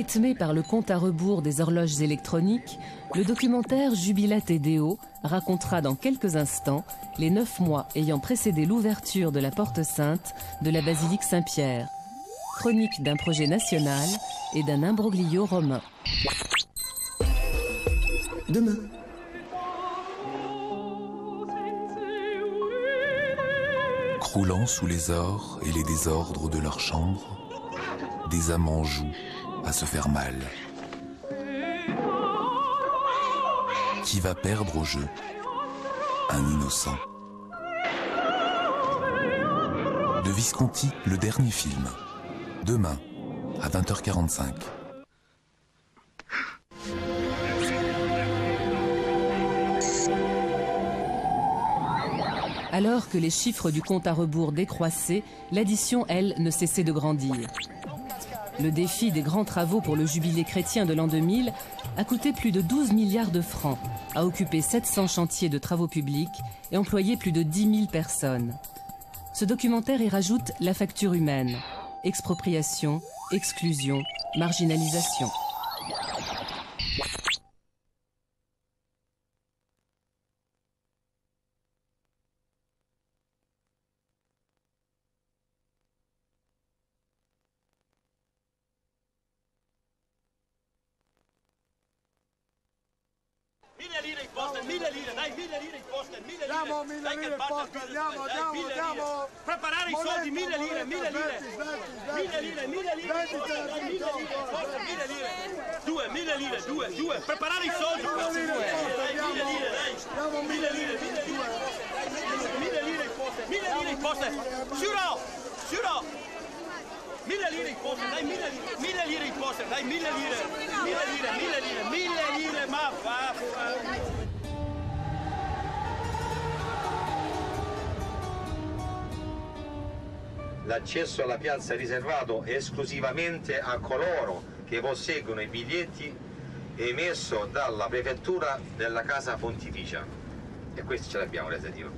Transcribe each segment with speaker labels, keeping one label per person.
Speaker 1: Rythmé par le compte à rebours des horloges électroniques, le documentaire Jubilate Deo racontera dans quelques instants les 9 mois ayant précédé l'ouverture de la porte sainte de la basilique Saint-Pierre. Chronique d'un projet national et d'un imbroglio romain.
Speaker 2: Demain.
Speaker 3: Croulant sous les ors et les désordres de leur chambre, des amants jouent à se faire mal. Qui va perdre au jeu? Un innocent. De Visconti, le dernier film. Demain, à 20h45.
Speaker 1: Alors que les chiffres du compte à rebours décroissaient, l'addition, elle, ne cessait de grandir. Le défi des grands travaux pour le jubilé chrétien de l'an 2000 a coûté plus de 12 milliards de francs, a occupé 700 chantiers de travaux publics et employé plus de 10 000 personnes. Ce documentaire y rajoute la facture humaine. Expropriation, exclusion, marginalisation.
Speaker 4: Preparare i soldi, 1000 lire, 1000 lire. 1000 lire, 1000 lire. 1000 lire, 2. Preparare i soldi. 1000 lire, dai. 1000 lire, 1000 lire imposte. 1000 lire imposte. Suro. 1000 lire imposte, dai, 1000 lire. 1000 lire imposte, dai, 1000 lire. 1000 lire, ma va.
Speaker 5: L'accesso alla piazza è riservato esclusivamente a coloro che posseggono i biglietti emesso dalla prefettura della Casa Pontificia. E questi ce l'abbiamo l'esattivo.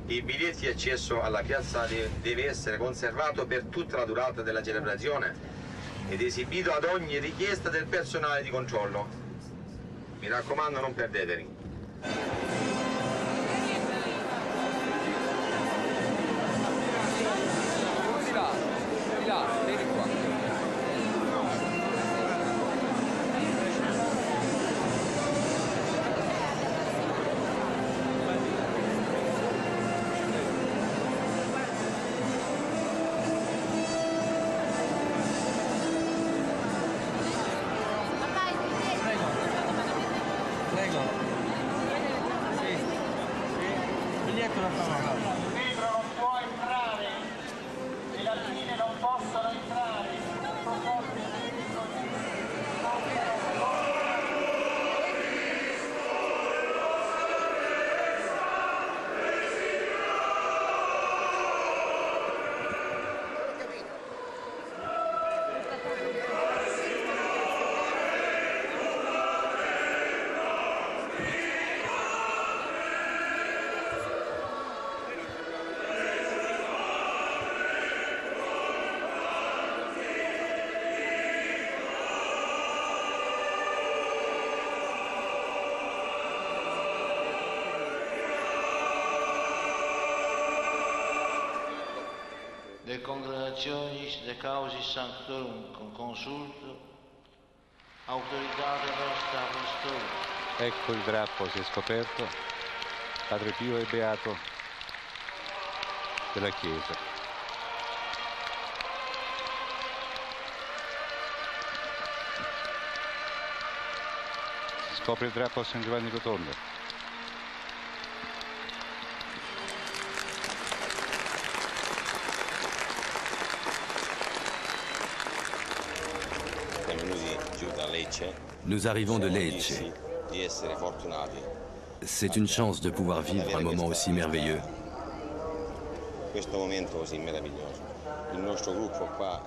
Speaker 5: I biglietti di accesso alla piazza deve essere conservato per tutta la durata della celebrazione ed esibito ad ogni richiesta del personale di controllo. Mi raccomando, non perdeteli.
Speaker 6: De congregationis de causis sanctorum con consulto, autoritate nostra apostolica.
Speaker 7: Ecco il drappo si è scoperto, Padre Pio è beato della Chiesa. Si scopre il drappo a San Giovanni Rotondo.
Speaker 2: Nous arrivons de Lecce. C'est une chance de pouvoir vivre un moment aussi merveilleux.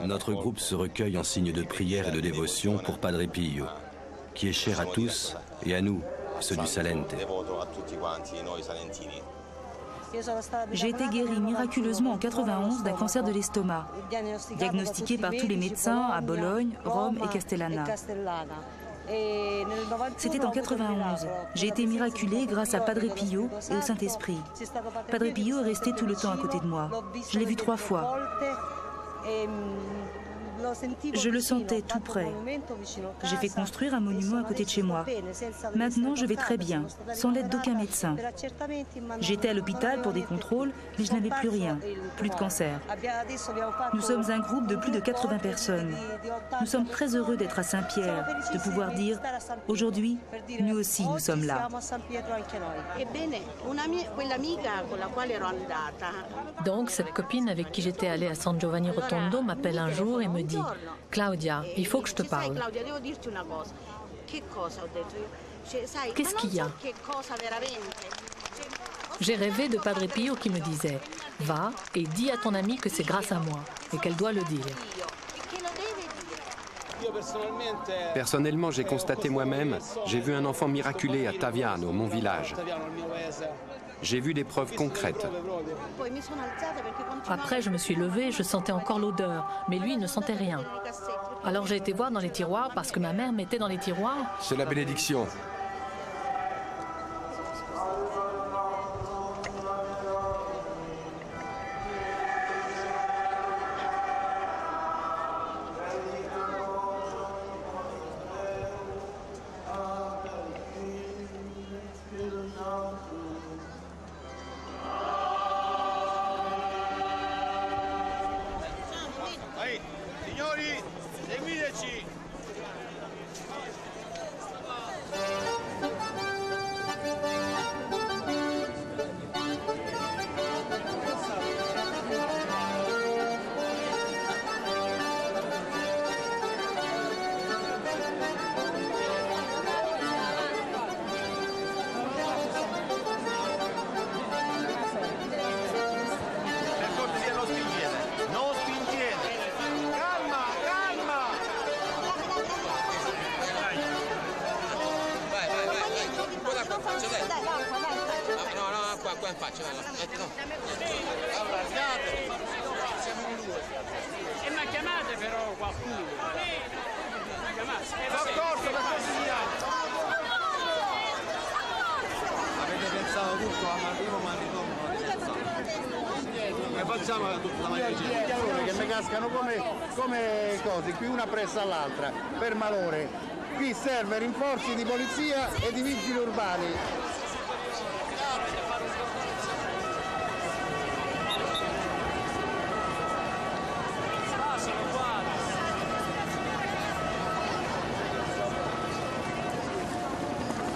Speaker 2: Notre groupe se recueille en signe de prière et de dévotion pour Padre Pio, qui est cher à tous et à nous, ceux du Salente.
Speaker 8: J'ai été guérie miraculeusement en 91 d'un cancer de l'estomac, diagnostiqué par tous les médecins à Bologne, Rome et Castellana. C'était en 91. J'ai été miraculée grâce à Padre Pio et au Saint-Esprit. Padre Pio est resté tout le temps à côté de moi. Je l'ai vu 3 fois. Je le sentais tout près. J'ai fait construire un monument à côté de chez moi. Maintenant, je vais très bien, sans l'aide d'aucun médecin. J'étais à l'hôpital pour des contrôles, mais je n'avais plus rien, plus de cancer. Nous sommes un groupe de plus de 80 personnes. Nous sommes très heureux d'être à Saint-Pierre, de pouvoir dire « Aujourd'hui, nous aussi, nous sommes là ».
Speaker 9: Donc, cette copine avec qui j'étais allée à San Giovanni Rotondo m'appelle un jour et me dit « Claudia, il faut que je te parle ». Qu'est-ce qu'il y a? J'ai rêvé de Padre Pio qui me disait « Va et dis à ton amie que c'est grâce à moi et qu'elle doit le dire ».
Speaker 10: Personnellement, j'ai constaté moi-même, j'ai vu un enfant miraculé à Taviano, mon village. J'ai vu des preuves concrètes.
Speaker 9: Après, je me suis levée, je sentais encore l'odeur, mais lui, il ne sentait rien. Alors j'ai été voir dans les tiroirs, parce que ma mère mettait dans les tiroirs...
Speaker 10: C'est la bénédiction.
Speaker 4: Signori, seguiteci!
Speaker 11: qua in faccia, metti no.
Speaker 4: Allargate. E ma chiamate però qualcuno. Chiamate. D'accordo, per cortesia.
Speaker 11: Avete pensato tutto all'arrivo ma al ritorno? E facciamo tutta la maggiore
Speaker 12: che mi cascano come cose, qui una presso all'altra, per malore. Qui serve rinforzi di polizia e di vigili urbani.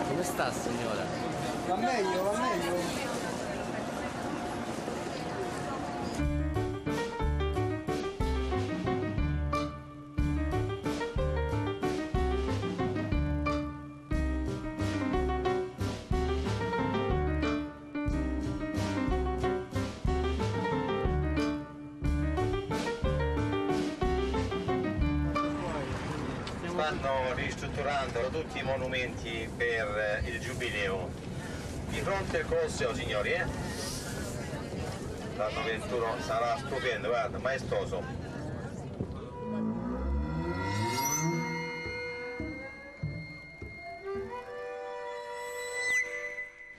Speaker 11: Come sta signora?
Speaker 12: Va meglio, va meglio.
Speaker 5: Stanno ristrutturando tutti i monumenti per il Giubileo. Di fronte al Colosseo, signori, l'anno 21 sarà stupendo, guarda, maestoso.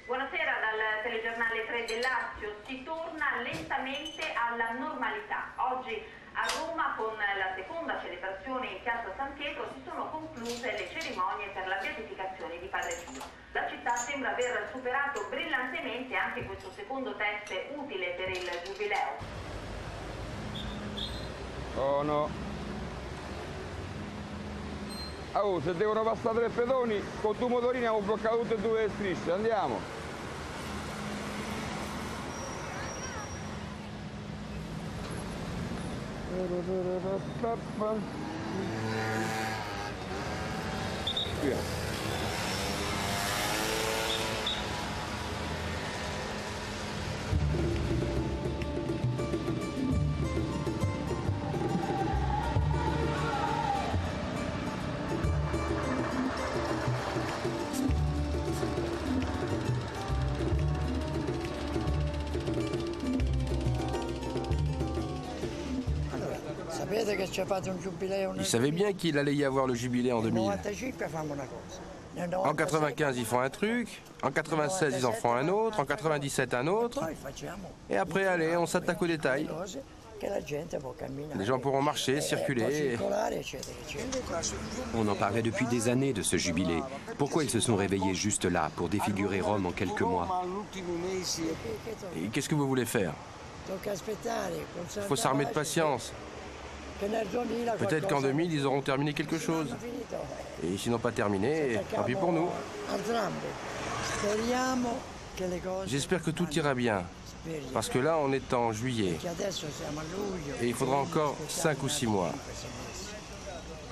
Speaker 13: Buonasera dal telegiornale 3 del Lazio. Si torna lentamente alla normalità. Oggi a Roma, con la seconda celebrazione in Piazza San Pietro, si sono concluse le cerimonie per la beatificazione di Padre Pio. La città sembra aver superato brillantemente anche questo secondo test utile per il Giubileo.
Speaker 14: Oh no. Oh, se devono passare 3 pedoni, con 2 motorini abbiamo bloccato tutte e 2 le strisce, andiamo. Via.
Speaker 10: Ils savaient bien qu'il allait y avoir le jubilé en 2000. En 95, ils font un truc. En 96, ils en font un autre. En 97, un autre. Et après, allez, on s'attaque aux détails. Les gens pourront marcher, circuler.
Speaker 15: On en parlait depuis des années de ce jubilé. Pourquoi ils se sont réveillés juste là, pour défigurer Rome en quelques mois?
Speaker 10: Et qu'est-ce que vous voulez faire? Il faut s'armer de patience. Peut-être qu'en 2000, ils auront terminé quelque chose. Et s'ils n'ont pas terminé, tant pis pour nous. J'espère que tout ira bien. Parce que là, on est en juillet. Et il faudra encore 5 ou 6 mois.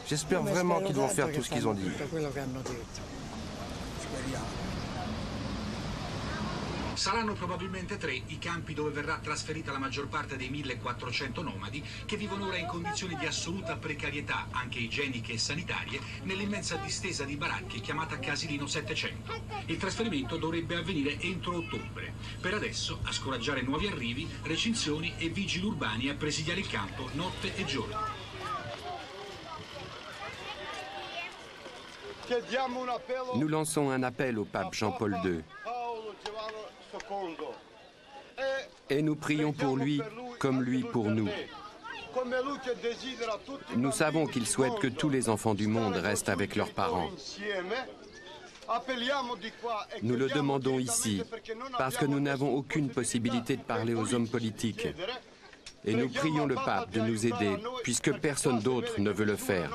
Speaker 10: J'espère vraiment qu'ils vont faire tout ce qu'ils ont dit.
Speaker 16: Saranno probabilmente 3 i campi dove verrà trasferita la maggior parte dei 1400 nomadi che vivono ora in condizioni di assoluta precarietà, anche igieniche e sanitarie, nell'immensa distesa di baracche chiamata Casilino 700. Il trasferimento dovrebbe avvenire entro ottobre. Per adesso, a scoraggiare nuovi arrivi, recinzioni e vigili urbani a presidiare il campo notte e giorno.
Speaker 10: Nous lançons un appel au pape Jean-Paul II. Et nous prions pour lui comme lui pour nous. Nous savons qu'il souhaite que tous les enfants du monde restent avec leurs parents. Nous le demandons ici parce que nous n'avons aucune possibilité de parler aux hommes politiques. Et nous prions le pape de nous aider puisque personne d'autre ne veut le faire.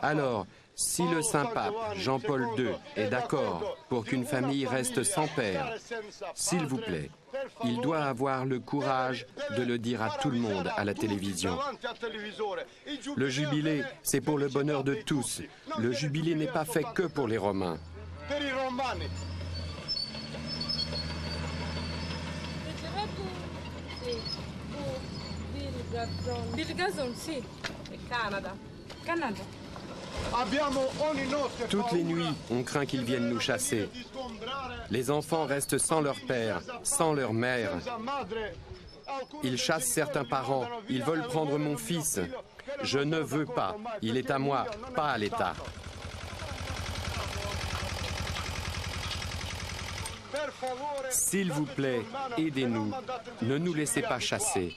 Speaker 10: Alors, si le Saint-Pape Jean-Paul II est d'accord pour qu'une famille reste sans père, s'il vous plaît, il doit avoir le courage de le dire à tout le monde à la télévision. Le jubilé, c'est pour le bonheur de tous. Le jubilé n'est pas fait que pour les Romains. Toutes les nuits, on craint qu'ils viennent nous chasser. Les enfants restent sans leur père, sans leur mère. Ils chassent certains parents, ils veulent prendre mon fils. Je ne veux pas, il est à moi, pas à l'État. S'il vous plaît, aidez-nous, ne nous laissez pas chasser.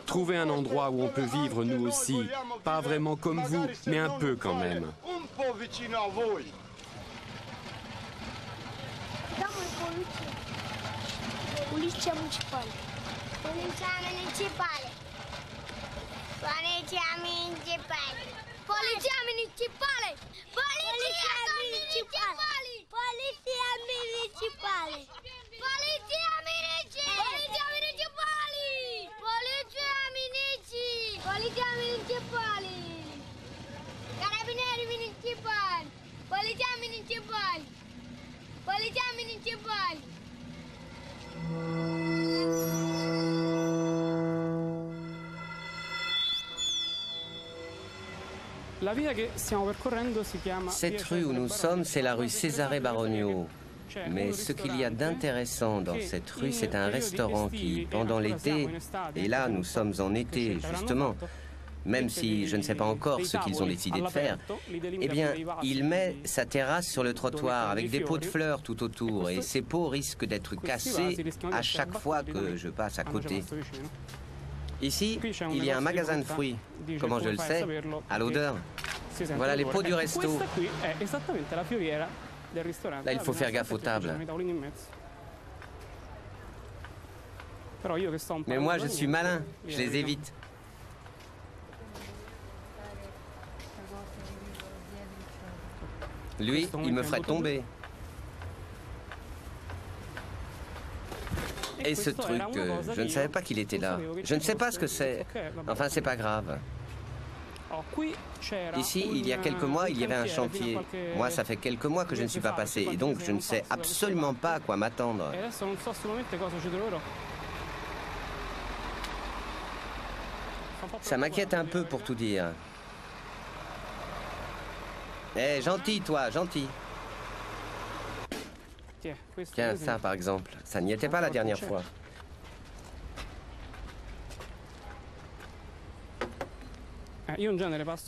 Speaker 10: Trouvez un endroit où on peut vivre nous aussi, pas vraiment comme vous, mais un peu quand même.
Speaker 17: Polizia municipale. Polizia municipale. Polizia municipale. Polizia municipale. Polizia municipale. Polizia municipale. Polizia municipale. Polizia municipale. Polizia municipale. Carabinieri municipali. Polizia municipale. Polizia municipale.
Speaker 18: Cette rue où nous sommes, c'est la rue Cesare Baronio. Mais ce qu'il y a d'intéressant dans cette rue, c'est un restaurant qui, pendant l'été, et là nous sommes en été justement, même si je ne sais pas encore ce qu'ils ont décidé de faire, eh bien, il met sa terrasse sur le trottoir avec des pots de fleurs tout autour et ces pots risquent d'être cassés à chaque fois que je passe à côté. Ici, il y a un magasin de fruits. Comment je le sais? À l'odeur. Voilà les pots du resto. Là, il faut faire gaffe aux tables. Mais moi, je suis malin. Je les évite. Lui, il me ferait tomber. Et ce truc, je ne savais pas qu'il était là. Je ne sais pas ce que c'est. Enfin, c'est pas grave. Ici, il y a quelques mois, il y avait un chantier. Moi, ça fait quelques mois que je ne suis pas passé. Et donc, je ne sais absolument pas à quoi m'attendre. Ça m'inquiète un peu, pour tout dire. Eh, gentil, toi, gentil. Tiens, ça, par exemple. Ça n'y était pas la dernière fois.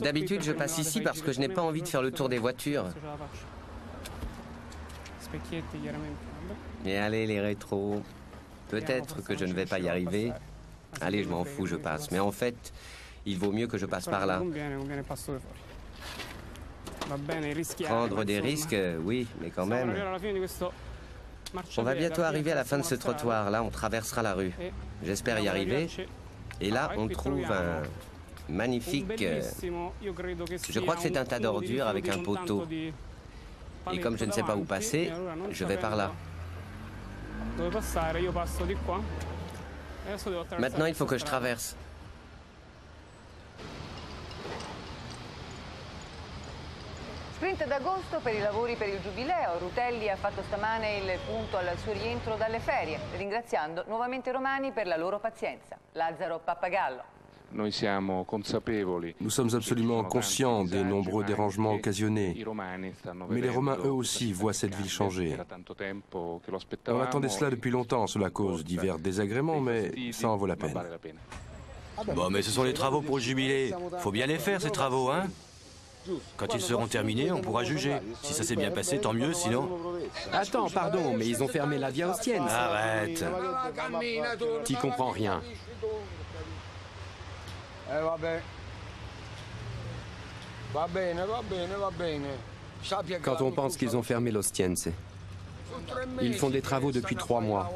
Speaker 18: D'habitude, je passe ici parce que je n'ai pas envie de faire le tour des voitures. Et allez, les rétros. Peut-être que je ne vais pas y arriver. Allez, je m'en fous, je passe. Mais en fait, il vaut mieux que je passe par là. Prendre des risques, oui, mais quand même. On va bientôt arriver à la fin de ce trottoir. Là, on traversera la rue. J'espère y arriver. Et là, on trouve un magnifique... je crois que c'est un tas d'ordures avec un poteau. Et comme je ne sais pas où passer, je vais par là. Maintenant, il faut que je traverse.
Speaker 19: Sprint d'agosto per i lavori per il Giubileo. Rutelli ha fatto stamane il punto al suo rientro dalle ferie, ringraziando nuovamente i romani per la loro pazienza. Lazzaro Pappagallo.
Speaker 7: Nous
Speaker 20: sommes absolument conscients des nombreux dérangements occasionnés, mais les Romains eux aussi voient cette ville changer. On attendait cela depuis longtemps, cela cause divers désagréments, mais ça en vaut la peine.
Speaker 2: Bon, mais ce sont les travaux pour le jubilé. Faut bien les faire, ces travaux, hein? Quand ils seront terminés, on pourra juger. Si ça s'est bien passé, tant mieux, sinon...
Speaker 10: Attends, pardon, mais ils ont fermé la Via Ostiense.
Speaker 2: Arrête.
Speaker 10: T'y comprends rien. Quand on pense qu'ils ont fermé l'Ostiense, ils font des travaux depuis 3 mois.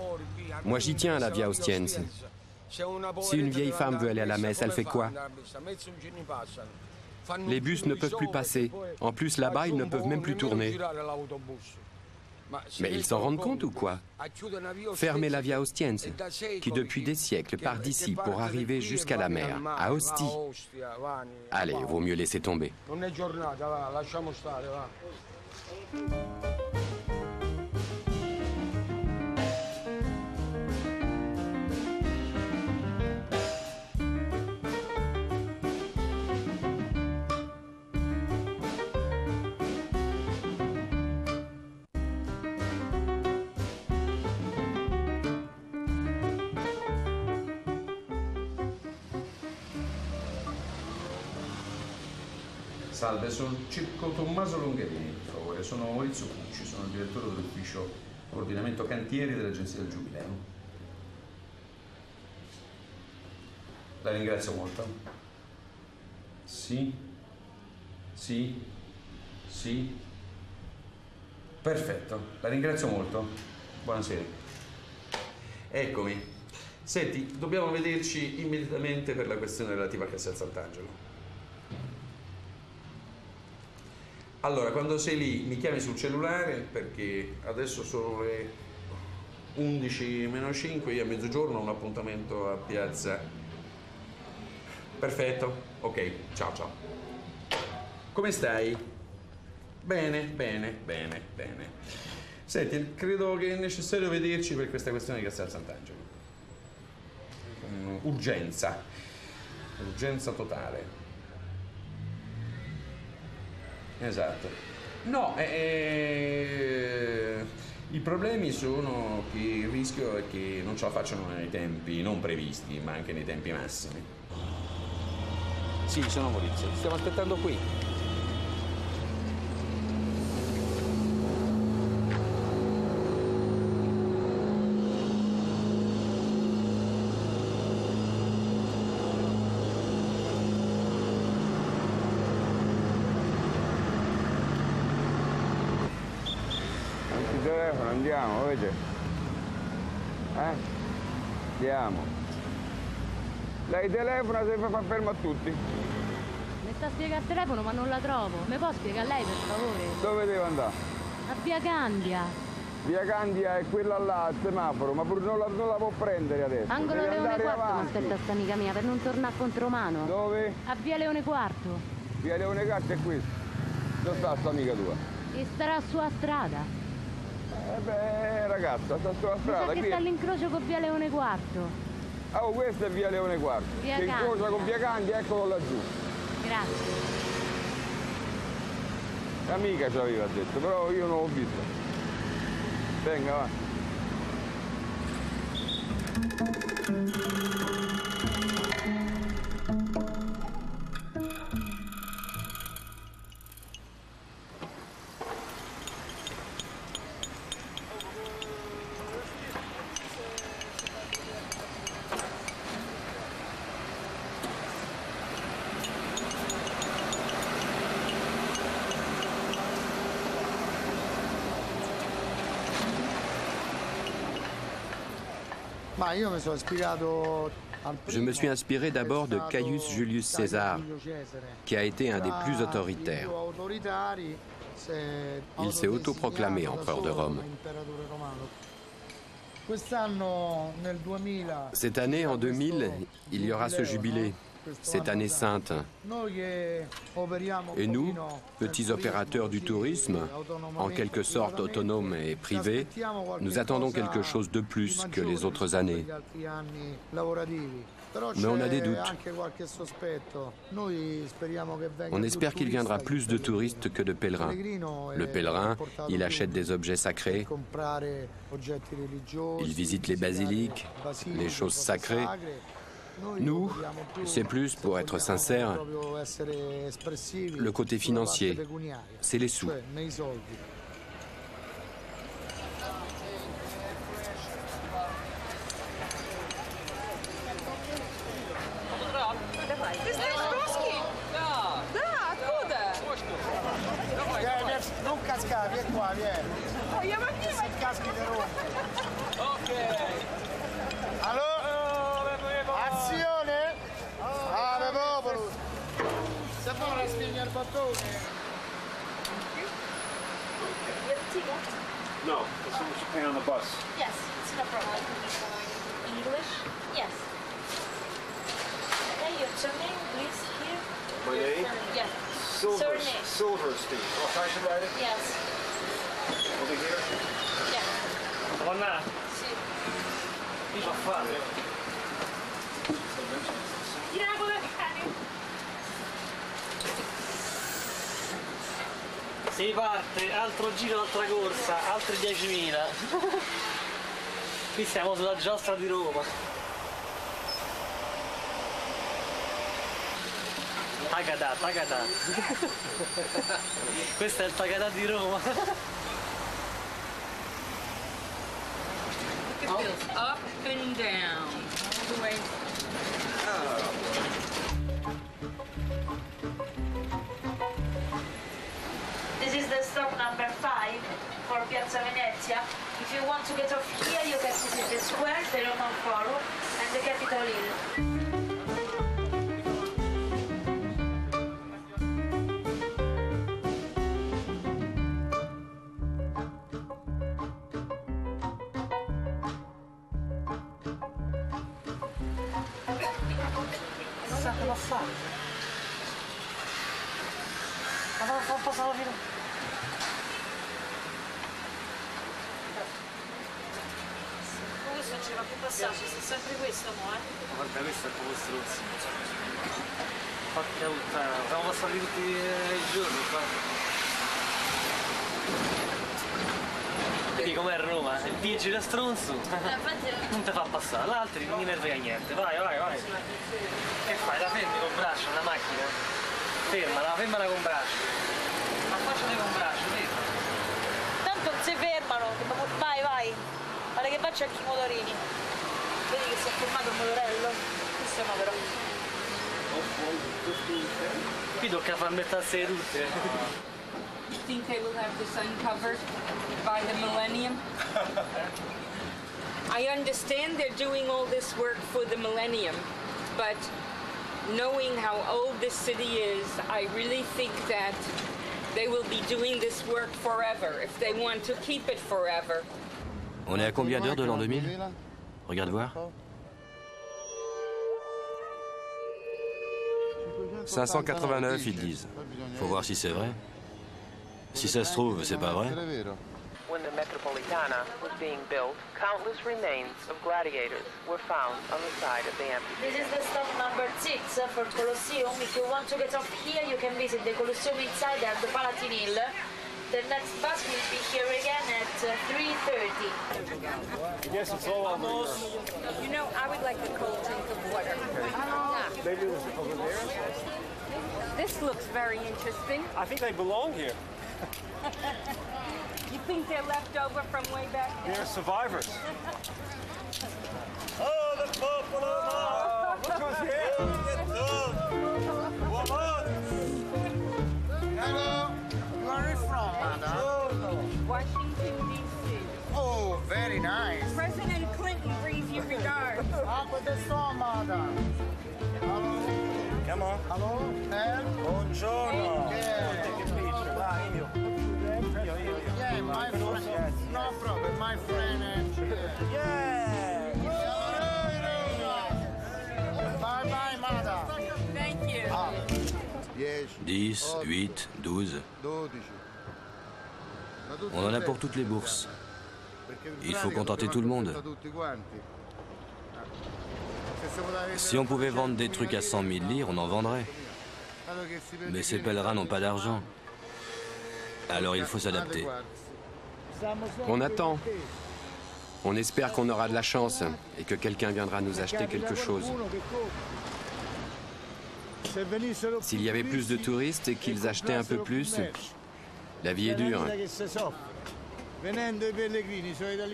Speaker 10: Moi, j'y tiens à la Via Ostiense. Si une vieille femme veut aller à la messe, elle fait quoi? Les bus ne peuvent plus passer. En plus, là-bas, ils ne peuvent même plus tourner. Mais ils s'en rendent compte ou quoi? Fermer la Via Ostiense, qui depuis des siècles part d'ici pour arriver jusqu'à la mer, à Ostie. Allez, vaut mieux laisser tomber.
Speaker 21: Salve, cerco Tommaso Longherini, per favore. Sono Maurizio Pucci, sono il direttore dell'ufficio coordinamento cantieri dell'Agenzia del Giubileo. La ringrazio molto. Sì? Sì? Sì? Perfetto, la ringrazio molto. Buonasera. Eccomi. Senti, dobbiamo vederci immediatamente per la questione relativa a Castel Sant'Angelo. Allora, quando sei lì mi chiami sul cellulare perché adesso sono le 11:05, io a mezzogiorno ho un appuntamento a piazza. Perfetto, ok, ciao ciao. Come stai? Bene, bene, bene, bene. Senti, credo che è necessario vederci per questa questione di Castel Sant'Angelo. Urgenza, urgenza totale. Esatto. No, i problemi sono che il rischio è che non ce la facciano nei tempi non previsti, ma anche nei tempi massimi.
Speaker 10: Sì, sono Maurizio. Stiamo aspettando qui.
Speaker 14: Andiamo, vedi? Andiamo. Lei telefona se fa fermo a tutti.
Speaker 22: Mi sta a spiegare il telefono ma non la trovo. Mi può spiegare lei per favore?
Speaker 14: Dove devo andare?
Speaker 22: A Via Candia.
Speaker 14: Via Candia è quella là, al semaforo, ma pur non la può prendere adesso.
Speaker 22: Angolo
Speaker 14: Deve
Speaker 22: Leone
Speaker 14: andare
Speaker 22: IV mi
Speaker 14: avanti.
Speaker 22: aspetta sta amica mia per non tornare a contromano.
Speaker 14: Dove?
Speaker 22: A Via Leone IV.
Speaker 14: Via Leone IV è qui. Dove sta sta amica tua?
Speaker 22: E starà sulla strada.
Speaker 14: Beh, ragazza, sta sulla
Speaker 22: Mi
Speaker 14: strada.
Speaker 22: sa che
Speaker 14: Qui
Speaker 22: sta all'incrocio con Via Leone IV.
Speaker 14: Oh, questa è Via Leone IV.
Speaker 22: Via
Speaker 14: Che incrocia
Speaker 22: Candia.
Speaker 14: con Via Candia, eccolo laggiù.
Speaker 22: Grazie.
Speaker 14: Amica ci aveva detto, però io non l'ho visto. Venga, va.
Speaker 10: Je me suis inspiré d'abord de Caius Julius César, qui a été un des plus autoritaires. Il s'est autoproclamé empereur de Rome. Cette année, en 2000, il y aura ce jubilé, cette année sainte. Et nous, petits opérateurs du tourisme, en quelque sorte autonomes et privés, nous attendons quelque chose de plus que les autres années. Mais on a des doutes. On espère qu'il viendra plus de touristes que de pèlerins. Le pèlerin, il achète des objets sacrés, il visite les basiliques, les choses sacrées. Nous, c'est plus, pour être sincère, le côté financier, c'est les sous.
Speaker 12: Non cascare, vieni qua, vieni. Si caschi di Roma. Ok. Allora, azione. Ave popolo. Se fa una stigna al bottone.
Speaker 1: No, as soon as you pay on the bus.
Speaker 3: Yes, it's no problem. English? Yes. Okay, your surname, please, here.
Speaker 1: My name?
Speaker 3: Yes.
Speaker 1: Silverstein. Oh, I should write it?
Speaker 3: Yes.
Speaker 1: Over here?
Speaker 3: Yeah.
Speaker 4: Donna,
Speaker 3: Sì.
Speaker 4: chi fa fare? Si parte, altro giro, altra corsa, altri 10.000. Qui siamo sulla giostra di Roma. Tagada, Tagada. Questo è il Tagada di Roma.
Speaker 23: Up and down. All the way.
Speaker 13: This is the stop number 5 for Piazza Venezia. If you want to get off here, you can visit the square, the Roman Forum, and the Capitol Hill.
Speaker 4: Cosa fa? Ma fa passare fino.
Speaker 13: Questo non ci va più passare, c'è sempre questo, mo,
Speaker 4: Guarda, questo è proprio strozzo. Porca puttana, siamo passati tutti i giorni qua. Vedi com'è Roma? Il vigile stronzo non ti fa passare, l'altro non mi ne frega niente. Vai, vai, vai. Che fai? La fermi col braccio, una macchina? Fermala, fermala con braccio. Affacciati con braccio, ferma.
Speaker 13: Tanto non si fermano, vai, vai. Guarda che faccio anche i motorini. Vedi che si è fermato il motorello? Questo no però.
Speaker 4: Qui tocca far mettersi tutte.
Speaker 23: You think they will have this uncovered by the millennium? I understand they're doing all this work for the millennium, but knowing how old this city is, I really think that they will be doing this work forever, if they want to keep it forever.
Speaker 2: On est à combien d'heures de l'an 2000? Regarde voir.
Speaker 20: 589, ils disent.
Speaker 2: Faut voir si c'est vrai. Si ça se trouve, c'est pas vrai.
Speaker 24: When the Metropolitana was being built, countless remains of gladiators were found on the side of the
Speaker 13: This
Speaker 24: amphitheater.
Speaker 13: is the stop number 6 for Colosseum. If you want to get off here, you can visit the Colosseum inside and the Palatine Hill. The next bus will be here again at 3:30.
Speaker 1: Yes, it's all almost.
Speaker 23: You know, I would like a cold drink of water.
Speaker 1: Maybe it was over there.
Speaker 23: This looks very interesting.
Speaker 1: I think they belong here.
Speaker 23: You think they're left over from way back there?
Speaker 1: They're survivors.
Speaker 4: Oh, the popolo!
Speaker 1: Look who's here!
Speaker 12: Hello, where are you from, madam?
Speaker 23: What? Washington, D.C.
Speaker 12: Oh, very nice.
Speaker 23: President Clinton brings you regards.
Speaker 12: Acqua del stomaco. Hello.
Speaker 1: Come on.
Speaker 12: Hello.
Speaker 1: Buongiorno.
Speaker 12: Yeah.
Speaker 1: Take a picture. Vai, io.
Speaker 12: Yeah, my friend. No problem, my friend.
Speaker 1: Yeah.
Speaker 12: Bye bye, mother.
Speaker 23: Thank you.
Speaker 2: 10, 8, 12. On en a pour toutes les bourses. Il faut contenter tout le monde. Si on pouvait vendre des trucs à 100 000 lire, on en vendrait. Mais ces pèlerins n'ont pas d'argent. Alors il faut s'adapter.
Speaker 10: On attend. On espère qu'on aura de la chance et que quelqu'un viendra nous acheter quelque chose. S'il y avait plus de touristes et qu'ils achetaient un peu plus, la vie est dure.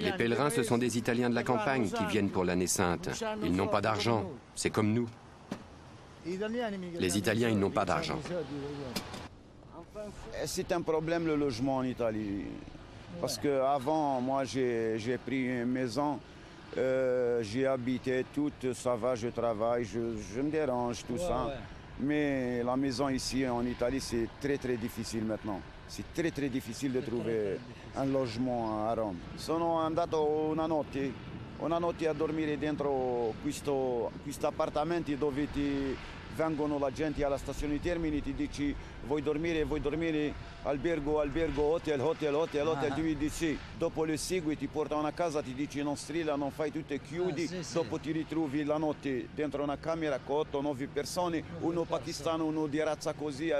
Speaker 10: Les pèlerins, ce sont des Italiens de la campagne qui viennent pour l'année sainte. Ils n'ont pas d'argent. C'est comme nous. Les Italiens, ils n'ont pas d'argent.
Speaker 6: C'est un problème le logement en Italie. Parce qu'avant, moi, j'ai pris une maison, j'ai habité toute, ça va, je travaille, je me dérange, tout ça. Mais la maison ici en Italie, c'est très très difficile maintenant. C'est très très difficile de trouver un logement a Roma. Sono andato una notte a dormire dentro questo appartamento dove vengono la gente alla stazione Termini, ti dici vuoi dormire, albergo, hotel, tu mi dici sì. Dopo le segui, ti porta a una casa, ti dici non strilla, non fai tutto, chiudi, dopo ti ritrovi la notte dentro una camera con 8-9 persone, uno pakistano, uno di razza così,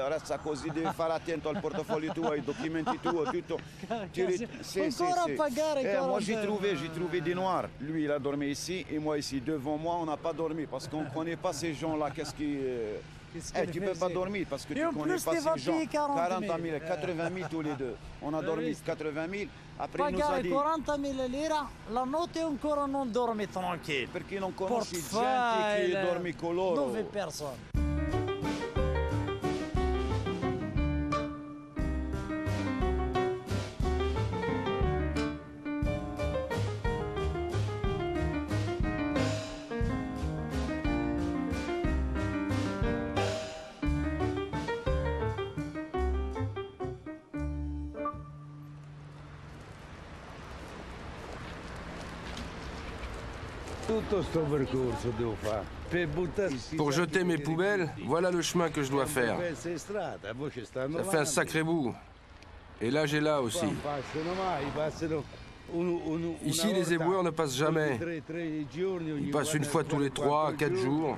Speaker 6: devi fare attento al portafoglio tuo, ai documenti tuoi, tutto.
Speaker 12: Ancora a pagare.
Speaker 6: Moi j'ai trouvé des noirs. Lui il a dormi ici et moi ici. Devant moi on n'a pas dormi parce qu'on ne connaît pas ces gens-là. Tu ne peux pas dormir parce que tu ne connais pas ces gens. 40 000, 80 000 tous les deux. On a dormi 80 000. Après il nous a dit...
Speaker 12: 40 000 lire, la notte ancora non dormi tranquille.
Speaker 6: Perché non conosci gente che dormi con loro.
Speaker 12: 9 persone.
Speaker 20: Pour jeter mes poubelles, voilà le chemin que je dois faire. Ça fait un sacré bout. Et là, j'ai là aussi. Ici, les éboueurs ne passent jamais. Ils passent une fois tous les 3 à 4 jours.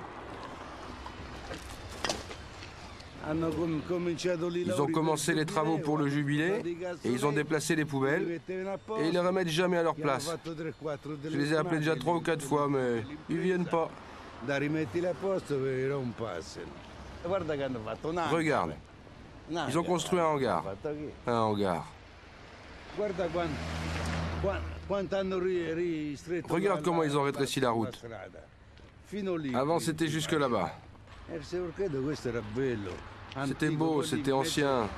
Speaker 20: Ils ont commencé les travaux pour le jubilé et ils ont déplacé les poubelles et ils les remettent jamais à leur place. Je les ai appelés déjà 3 ou 4 fois, mais ils viennent pas. Regarde, ils ont construit un hangar. Un hangar. Regarde comment ils ont rétréci la route. Avant, c'était jusque là-bas. C'était beau, c'était ancien.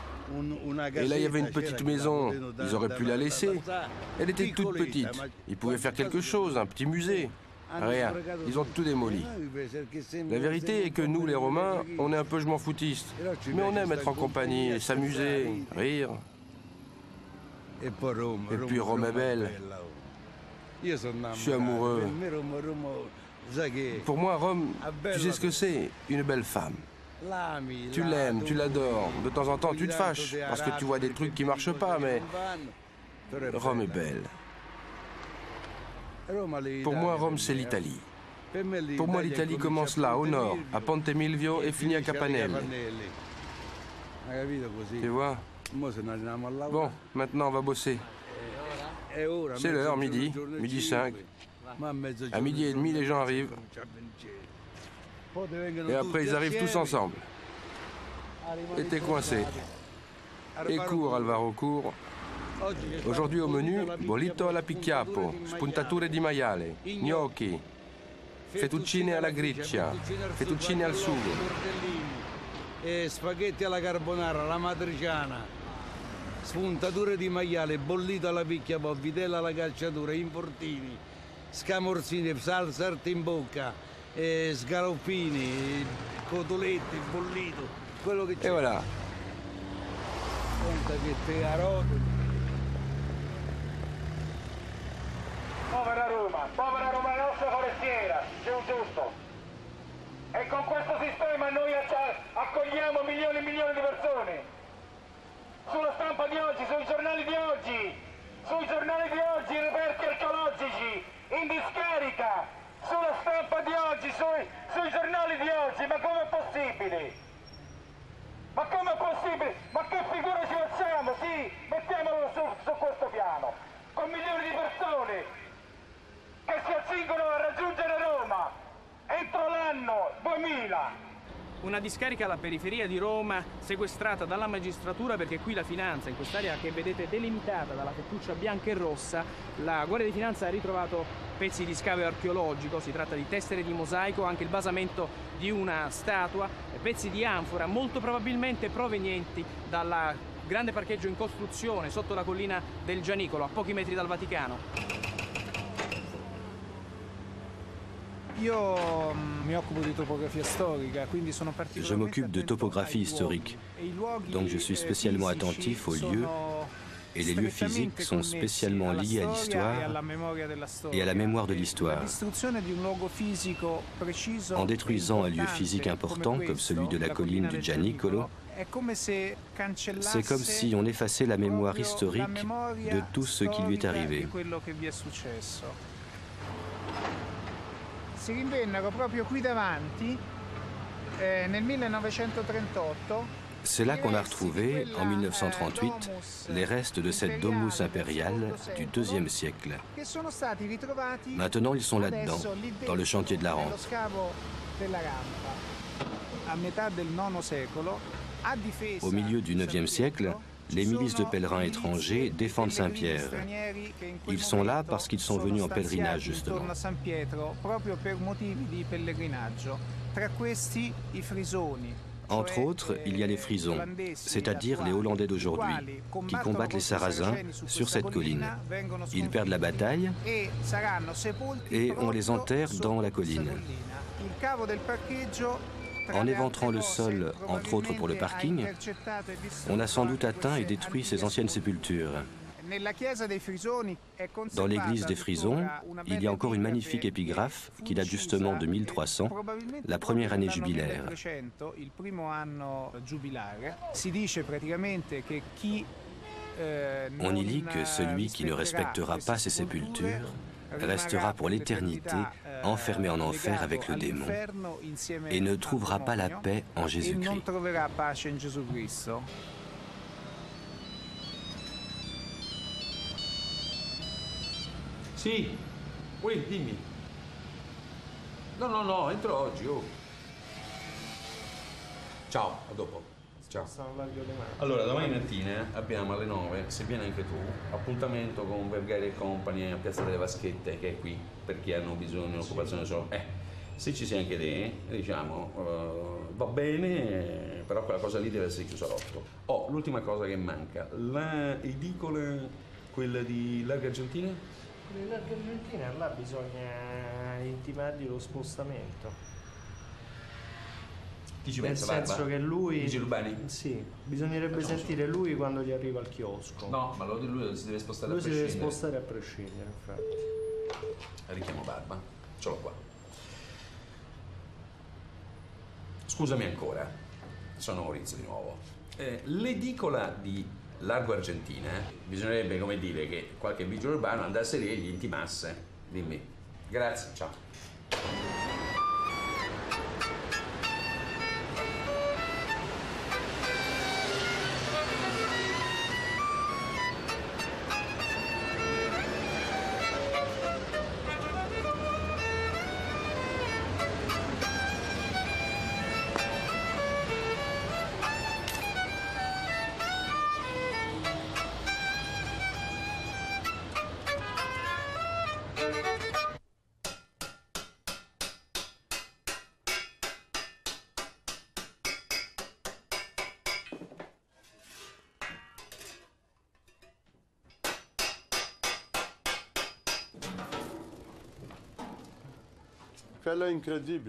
Speaker 20: Et là, il y avait une petite maison. Ils auraient pu la laisser. Elle était toute petite. Ils pouvaient faire quelque chose, un petit musée. Rien. Ils ont tout démoli. La vérité est que nous, les Romains, on est un peu je m'en foutiste. Mais on aime être en compagnie, s'amuser, rire. Et puis Rome est belle. Je suis amoureux. Pour moi, Rome, tu sais ce que c'est? Une belle femme. Tu l'aimes, tu l'adores. De temps en temps, tu te fâches parce que tu vois des trucs qui marchent pas, mais Rome est belle. Pour moi, Rome, c'est l'Italie. Pour moi, l'Italie commence là, au nord, à Ponte Milvio et finit à Capanelle. Tu vois? Bon, maintenant, on va bosser. C'est l'heure, midi 5. À 12h30, les gens arrivent. Et après, ils arrivent tous ensemble. Et t'es coincé. Et cours, Alvaro, cours. Aujourd'hui au menu, bollito alla picchiapo, spuntature di maiale, gnocchi, fettuccine alla griccia, fettuccine al sugo.
Speaker 12: E spaghetti alla carbonara, la matriciana.
Speaker 5: sfuntature di maiale, bollito alla picchia, vitella alla cacciatura, infortini, scamorzini, salsa in bocca, scaloppini, cotoletti, bollito, quello che c'è.
Speaker 20: E voilà.
Speaker 5: Conta che te aroti.
Speaker 12: Povera Roma, la nostra forestiera, c'è un giusto. E con questo sistema noi accogliamo milioni e milioni di persone. Sulla stampa di oggi, sui giornali di oggi, i reperti archeologici, in discarica, sulla stampa di oggi, sui giornali di oggi, ma com'è possibile? Ma com'è possibile? Ma che figura ci facciamo? Sì, mettiamolo su questo piano, con milioni di persone che si accingono a raggiungere Roma entro l'anno 2000.
Speaker 8: Una discarica alla periferia di Roma sequestrata dalla magistratura perché qui la finanza, in quest'area che vedete delimitata dalla fettuccia bianca e rossa, la Guardia di Finanza ha ritrovato pezzi di scavo archeologico, si tratta di tessere di mosaico, anche il basamento di una statua, pezzi di anfora, molto probabilmente provenienti dal grande parcheggio in costruzione sotto la collina del Gianicolo, a pochi metri dal Vaticano.
Speaker 9: Io mi occupo di topografia storica, quindi sono
Speaker 2: Je m'occupe de topographie historique, donc je suis spécialement attentif aux lieux, et les lieux physiques sont spécialement liés à l'histoire et à la mémoire de l'histoire. En détruisant un lieu physique important comme celui de la colline du Gianicolo, c'est comme si on effaçait la mémoire historique de tout ce qui lui est arrivé.
Speaker 9: Si rinvennero proprio qui davanti nel 1938.
Speaker 2: C'est là qu'on a retrouvé, en 1938, les restes de cette domus impériale du IIe siècle. Maintenant, ils sont là-dedans, dans le chantier de la rampe. Au milieu du IXe siècle, les milices de pèlerins étrangers défendent Saint-Pierre. Ils sont là parce qu'ils sont venus en pèlerinage, justement. Entre autres, il y a les Frisons, c'est-à-dire les Hollandais d'aujourd'hui, qui combattent les Sarrasins sur cette colline. Ils perdent la bataille et on les enterre dans la colline. En éventrant le sol, entre autres pour le parking, on a sans doute atteint et détruit ces anciennes sépultures. Dans l'église des Frisons, il y a encore une magnifique épigraphe qui date justement de 1300, la première année jubilaire. On y lit que celui qui ne respectera pas ces sépultures restera pour l'éternité enfermé en enfer avec le démon et ne trouvera pas la paix en Jésus-Christ.
Speaker 21: Sì, oui, dimmi. No, entro oggi, oh. Ciao, a dopo. Ciao. Allora, domani mattina abbiamo alle 9, se vieni anche tu, appuntamento con Vergari Company a Piazza delle Vaschette, che è qui, per chi hanno bisogno di un'occupazione solo. Se ci sei anche te, diciamo, va bene, però quella cosa lì deve essere chiusa all'8. L'ultima cosa che manca, la edicola, quella di Larga Argentina?
Speaker 11: Quella di Larga Argentina, là bisogna intimargli lo spostamento. Nel senso che lui...
Speaker 21: Dici Urbani?
Speaker 11: Sì, bisognerebbe sentire lui quando gli arriva al chiosco.
Speaker 21: No, ma lui si deve spostare
Speaker 11: lui
Speaker 21: a prescindere.
Speaker 11: Lui si deve spostare a prescindere, infatti.
Speaker 21: Richiamo Barba, ce l'ho qua. Scusami ancora, sono Maurizio di nuovo. L'edicola di Largo Argentina, bisognerebbe, come dire, che qualche vigile urbano andasse lì e gli intimasse. Dimmi. Grazie, ciao.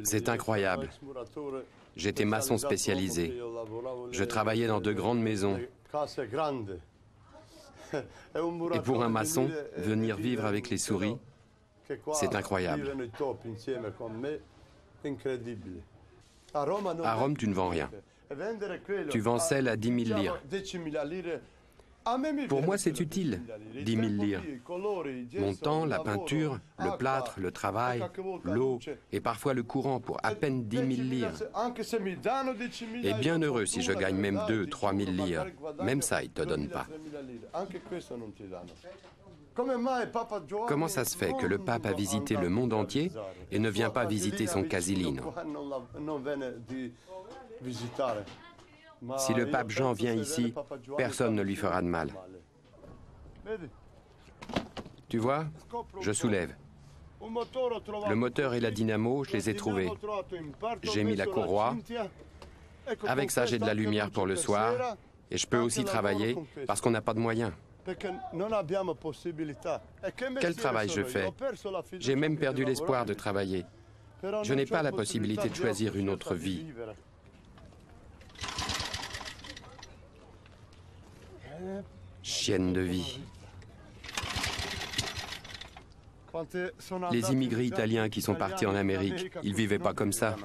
Speaker 10: C'est incroyable. J'étais maçon spécialisé. Je travaillais dans de grandes maisons. Et pour un maçon, venir vivre avec les souris, c'est incroyable. À Rome, tu ne vends rien. Tu vends sel à 10 000 lire. Pour moi, c'est utile, 10 000 lire. Mon temps, la peinture, le plâtre, le travail, l'eau et parfois le courant pour à peine 10 000 lire. Et bien heureux si je gagne même 2 000, 3 000 lire. Même ça, ils ne te donnent pas. Comment ça se fait que le pape a visité le monde entier et ne vient pas visiter son Casilino? Si le pape Jean vient ici, personne ne lui fera de mal. Tu vois, je soulève. Le moteur et la dynamo, je les ai trouvés. J'ai mis la courroie. Avec ça, j'ai de la lumière pour le soir. Et je peux aussi travailler parce qu'on n'a pas de moyens. Quel travail je fais? J'ai même perdu l'espoir de travailler. Je n'ai pas la possibilité de choisir une autre vie. Chienne de vie. Les immigrés italiens qui sont partis en Amérique, ils ne vivaient pas comme ça.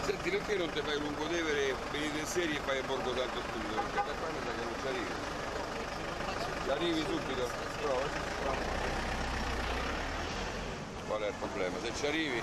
Speaker 14: Senti, perché non ti fai Lungotevere, venite in serie e fai il Borgo Santo subito? Perché da qua mi sa che non ci arrivi. Ci arrivi subito? Prova. Qual è il problema? Se ci arrivi...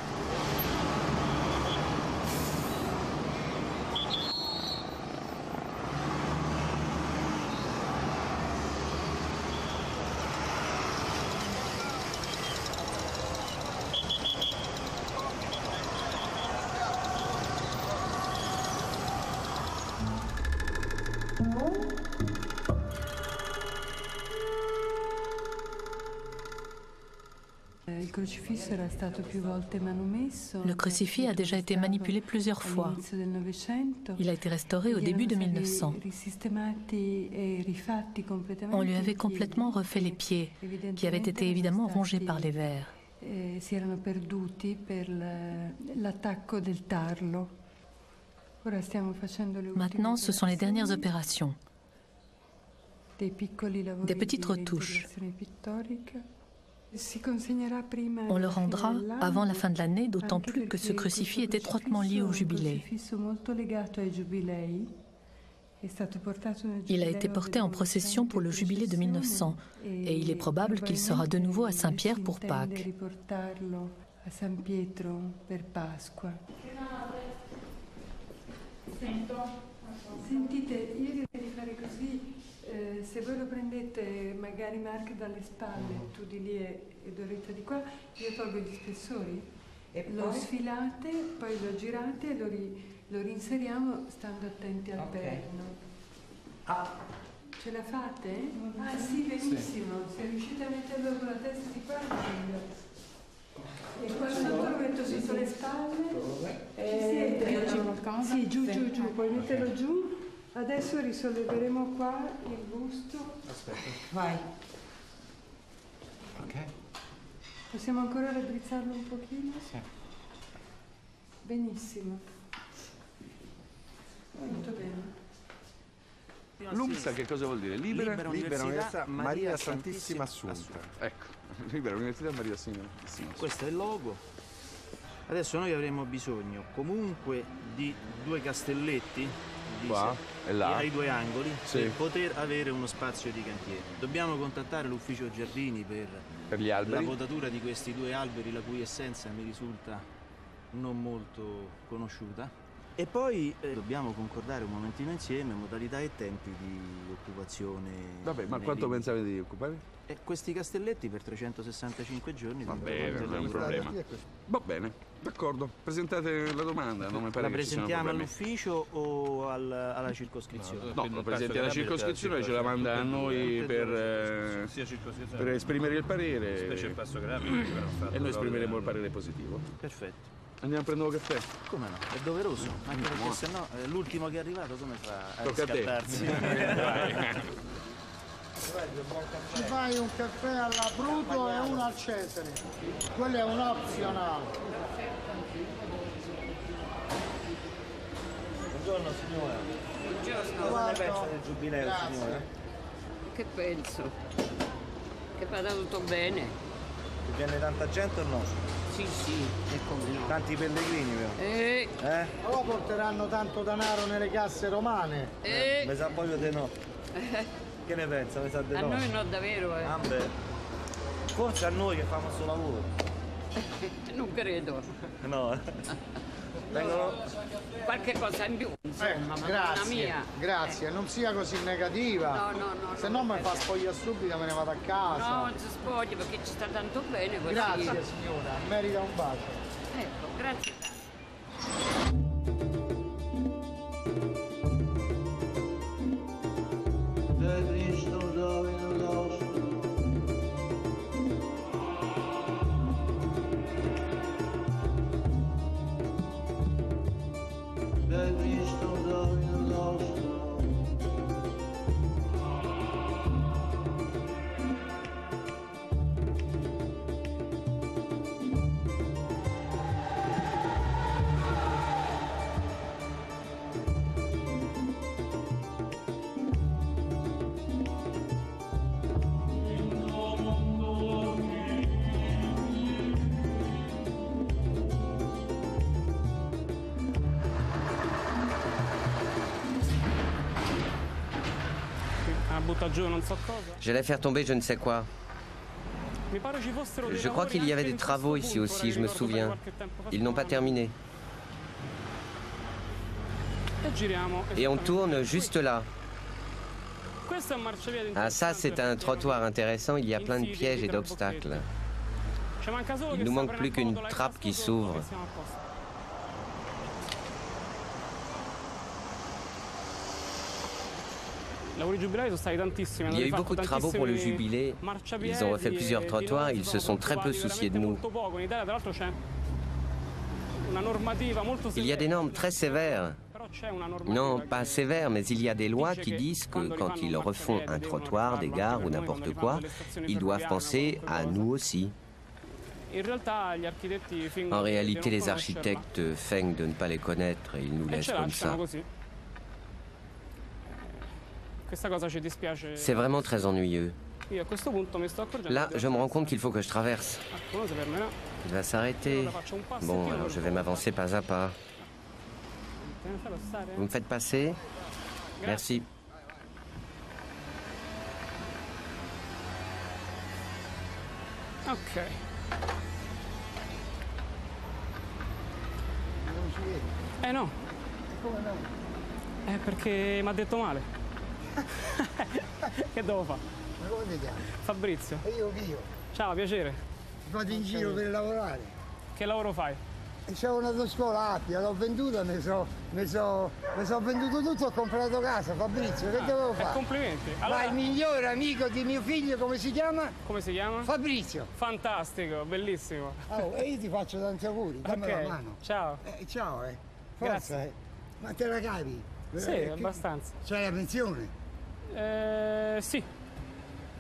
Speaker 15: Le crucifix a déjà été manipulé plusieurs fois. Il a été restauré au début de 1900. On lui avait complètement refait les pieds, qui avaient été évidemment rongés par les vers.
Speaker 16: si erano perduti per l'attacco del tarlo. Ora stiamo facendo le
Speaker 15: Maintenant, ce sont les dernières opérations. Des petites retouches. On le rendra avant la fin de l'année, d'autant plus que ce crucifix est étroitement lié au jubilé. Il a été porté en procession pour le jubilé de 1900 et il est probable qu'il sera de nouveau à Saint-Pierre pour Pâques.
Speaker 16: Sentite, io direi di fare così, se voi lo prendete magari Mark dalle spalle, tu di lì e Doretta di qua, io tolgo gli spessori, lo sfilate, poi lo girate e lo rinseriamo stando attenti al perno. Ce la fate? Ah sì, benissimo, se riuscite a metterlo con la testa di qua, meglio. E qua sotto lo metto sotto le spalle. Sì, giù, puoi metterlo giù. Adesso risolleveremo qua il busto.
Speaker 1: Aspetta. Vai. Ok.
Speaker 16: Possiamo ancora raddrizzarlo un pochino?
Speaker 1: Sì.
Speaker 16: Benissimo. Molto bene.
Speaker 17: L'UMSA che cosa vuol dire? Libera
Speaker 1: Università Maria Santissima Assunta.
Speaker 17: Ecco, Libera Università Maria Santissima Assunta.
Speaker 1: Questo è il logo. Adesso noi avremo bisogno comunque di 2 castelletti
Speaker 17: qua e là
Speaker 1: ai 2 angoli per poter avere uno spazio di cantiere. Dobbiamo contattare l'ufficio giardini per
Speaker 17: gli alberi,
Speaker 1: la potatura di questi 2 alberi, la cui essenza mi risulta non molto conosciuta. E poi dobbiamo concordare un momentino insieme modalità e tempi di occupazione.
Speaker 17: Vabbè, ma quanto pensavi di occupare?
Speaker 1: Questi castelletti per 365 giorni.
Speaker 17: Va bene, non è un problema. Va bene, d'accordo. Presentate la domanda, non mi pare
Speaker 1: la
Speaker 17: che ci siano
Speaker 1: presentiamo all'ufficio o alla circoscrizione?
Speaker 17: No, la presenti alla circoscrizione, ce la manda a noi per esprimere il parere. E noi esprimeremo il parere positivo.
Speaker 1: Perfetto.
Speaker 17: Andiamo a prendere un caffè?
Speaker 1: Come no? È doveroso, anche perché sennò l'ultimo che è arrivato come fa a
Speaker 17: tocca
Speaker 1: riscattarsi?
Speaker 18: Ci fai un caffè alla Bruto e uno al Cesare. Quello è un optional.
Speaker 1: Buongiorno signora.
Speaker 22: Buongiorno.
Speaker 1: Cosa ne pensa del giubileo, signora?
Speaker 22: Che penso? Che vada tutto bene.
Speaker 1: Che viene tanta gente o no?
Speaker 22: Sì, e come no.
Speaker 1: Tanti pellegrini, vero?
Speaker 18: Allora porteranno tanto denaro nelle casse romane.
Speaker 1: Mi sa proprio di no. Che ne pensa? Mi sa di no.
Speaker 22: A noi no, davvero.
Speaker 1: Forse a noi che fanno questo lavoro.
Speaker 22: Non credo.
Speaker 1: No. Vengono
Speaker 22: qualche cosa in più, insomma,
Speaker 18: grazie, non sia così negativa.
Speaker 22: No.
Speaker 18: Se no mi fa spogliare subito e me ne vado a casa.
Speaker 22: No, non si spoglia perché ci sta tanto bene così.
Speaker 18: Grazie signora, merita un bacio.
Speaker 22: Ecco, grazie
Speaker 19: J'allais faire tomber je ne sais quoi. Je crois qu'il y avait des travaux ici aussi, je me souviens. Ils n'ont pas terminé. Et on tourne juste là. Ah ça c'est un trottoir intéressant, il y a plein de pièges et d'obstacles. Il ne nous manque plus qu'une trappe qui s'ouvre. Il y a eu beaucoup de travaux pour le jubilé. Ils ont refait plusieurs trottoirs, ils se sont très peu souciés de nous. Il y a des normes très sévères. Non, pas sévères, mais il y a des lois qui disent que quand ils refont un trottoir, des gares ou n'importe quoi, ils doivent penser à nous aussi. En réalité, les architectes feignent de ne pas les connaître et ils nous laissent comme ça. C'est vraiment très ennuyeux. Là, je me rends compte qu'il faut que je traverse. Il va s'arrêter. Bon, alors je vais m'avancer pas à pas. Vous me faites passer? Merci.
Speaker 8: Ok. No.
Speaker 18: Come no?
Speaker 8: Perché mi ha detto male. Che devo fare?
Speaker 18: Ma come ti chiami?
Speaker 8: Fabrizio.
Speaker 18: E io chi io?
Speaker 8: Ciao, piacere.
Speaker 18: Vado in giro per lavorare.
Speaker 8: Che lavoro fai?
Speaker 18: C'è una scuola Appia, l'ho venduta, mi so venduto tutto, ho comprato casa, Fabrizio, che dovevo fare?
Speaker 8: Complimenti. Allora...
Speaker 18: Ma il migliore amico di mio figlio, come si chiama?
Speaker 8: Come si chiama?
Speaker 18: Fabrizio.
Speaker 8: Fantastico, bellissimo.
Speaker 18: Oh, e io ti faccio tanti auguri, dammi la mano.
Speaker 8: Ciao.
Speaker 18: Ciao, forza, Ma te la cavi?
Speaker 8: Sì, abbastanza.
Speaker 18: C'hai la pensione?
Speaker 8: Sì.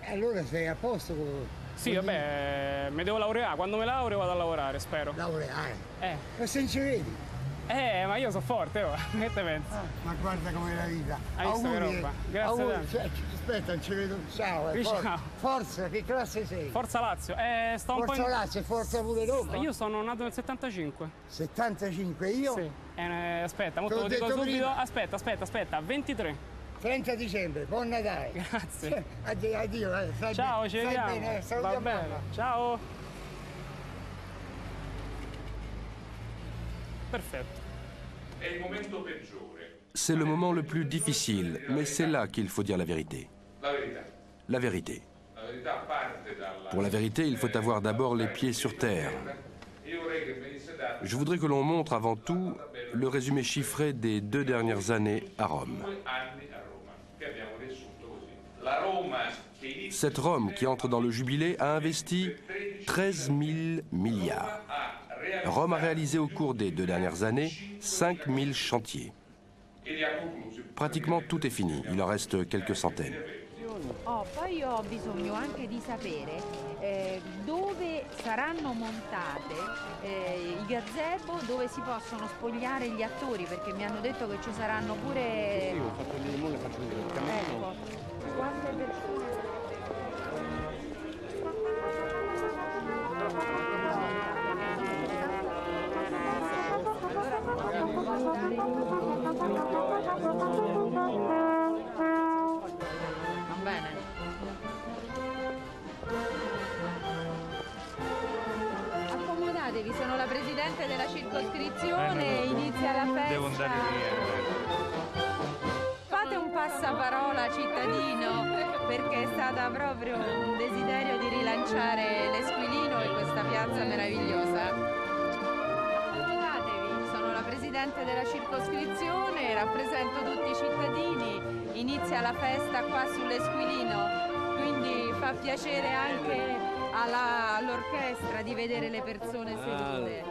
Speaker 18: Allora sei a posto con...
Speaker 8: Sì, vabbè, mi devo laureare. Quando mi laureo vado a lavorare, spero.
Speaker 18: Laureare? Ma se non ci vedi?
Speaker 8: Ma io sono forte, oh. Che te pensi?
Speaker 18: Ma guarda com'è la vita.
Speaker 8: Hai visto che roba? Grazie tanto.
Speaker 18: Aspetta, non ci vedo. Ciao,
Speaker 8: ciao.
Speaker 18: Forza, che classe sei?
Speaker 8: Forza Lazio. Sto un po'
Speaker 18: Forza Lazio e Forza pure Roma?
Speaker 8: Io sono nato nel 75.
Speaker 18: 75, io?
Speaker 8: Sì. Aspetta, molto lo dico subito. Prima. Aspetta, 23.
Speaker 18: 30 dicembre, buon Natale.
Speaker 8: Grazie.
Speaker 18: Addio,
Speaker 8: ciao, ci vediamo.
Speaker 18: Bene,
Speaker 8: va bene. Ciao. Perfetto.
Speaker 3: È il momento peggiore.
Speaker 20: C'est le moment le plus difficile, mais c'est là qu'il faut dire la vérité.
Speaker 3: La verità.
Speaker 20: La vérité.
Speaker 3: La verità parte dalla...
Speaker 20: Pour la vérité, il faut avoir d'abord les pieds sur terre. Je voudrais que l'on montre avant tout le résumé chiffré des 2 dernières années à Rome. Cette Rome qui entre dans le jubilé a investi 13 000 milliards. Rome a réalisé au cours des 2 dernières années 5 000 chantiers. Pratiquement tout est fini, il en reste quelques centaines.
Speaker 7: Oh, poi ho bisogno anche di sapere dove saranno montate i gazebo, dove si possono spogliare gli attori, perché mi hanno detto che ci saranno pure...
Speaker 17: Sì, ho fatto il limone, faccio vedere il camino.
Speaker 7: Ecco, quante persone... Accomodatevi, sono la presidente della circoscrizione, inizia la festa.
Speaker 3: Devo andare via.
Speaker 7: Fate un passaparola cittadino, perché è stata proprio un desiderio di rilanciare l'Esquilino e questa piazza meravigliosa. Accomodatevi, sono la presidente della circoscrizione, rappresento tutti i cittadini, inizia la festa qua sull'Esquilino. Quindi fa piacere anche all'orchestra di vedere le persone sedute.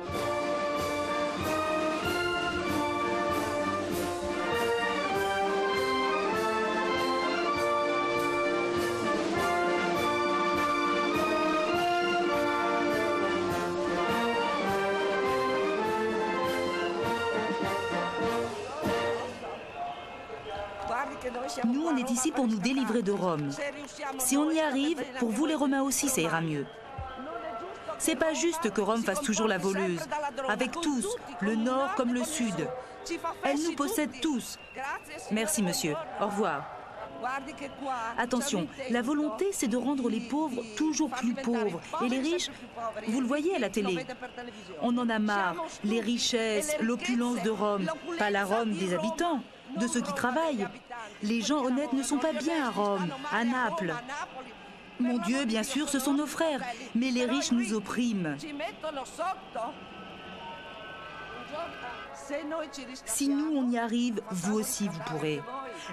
Speaker 13: Nous, on est ici pour nous délivrer de Rome. Si on y arrive, pour vous les Romains aussi, ça ira mieux. C'est pas juste que Rome fasse toujours la voleuse, avec tous, le nord comme le sud. Elle nous possède tous. Merci, monsieur. Au revoir. Attention, la volonté, c'est de rendre les pauvres toujours plus pauvres. Et les riches, vous le voyez à la télé. On en a marre. Les richesses, l'opulence de Rome. Pas la Rome des habitants, de ceux qui travaillent. Les gens honnêtes ne sont pas bien à Rome, à Naples. Mon Dieu, bien sûr, ce sont nos frères, mais les riches nous oppriment. Si nous, on y arrive, vous aussi, vous pourrez.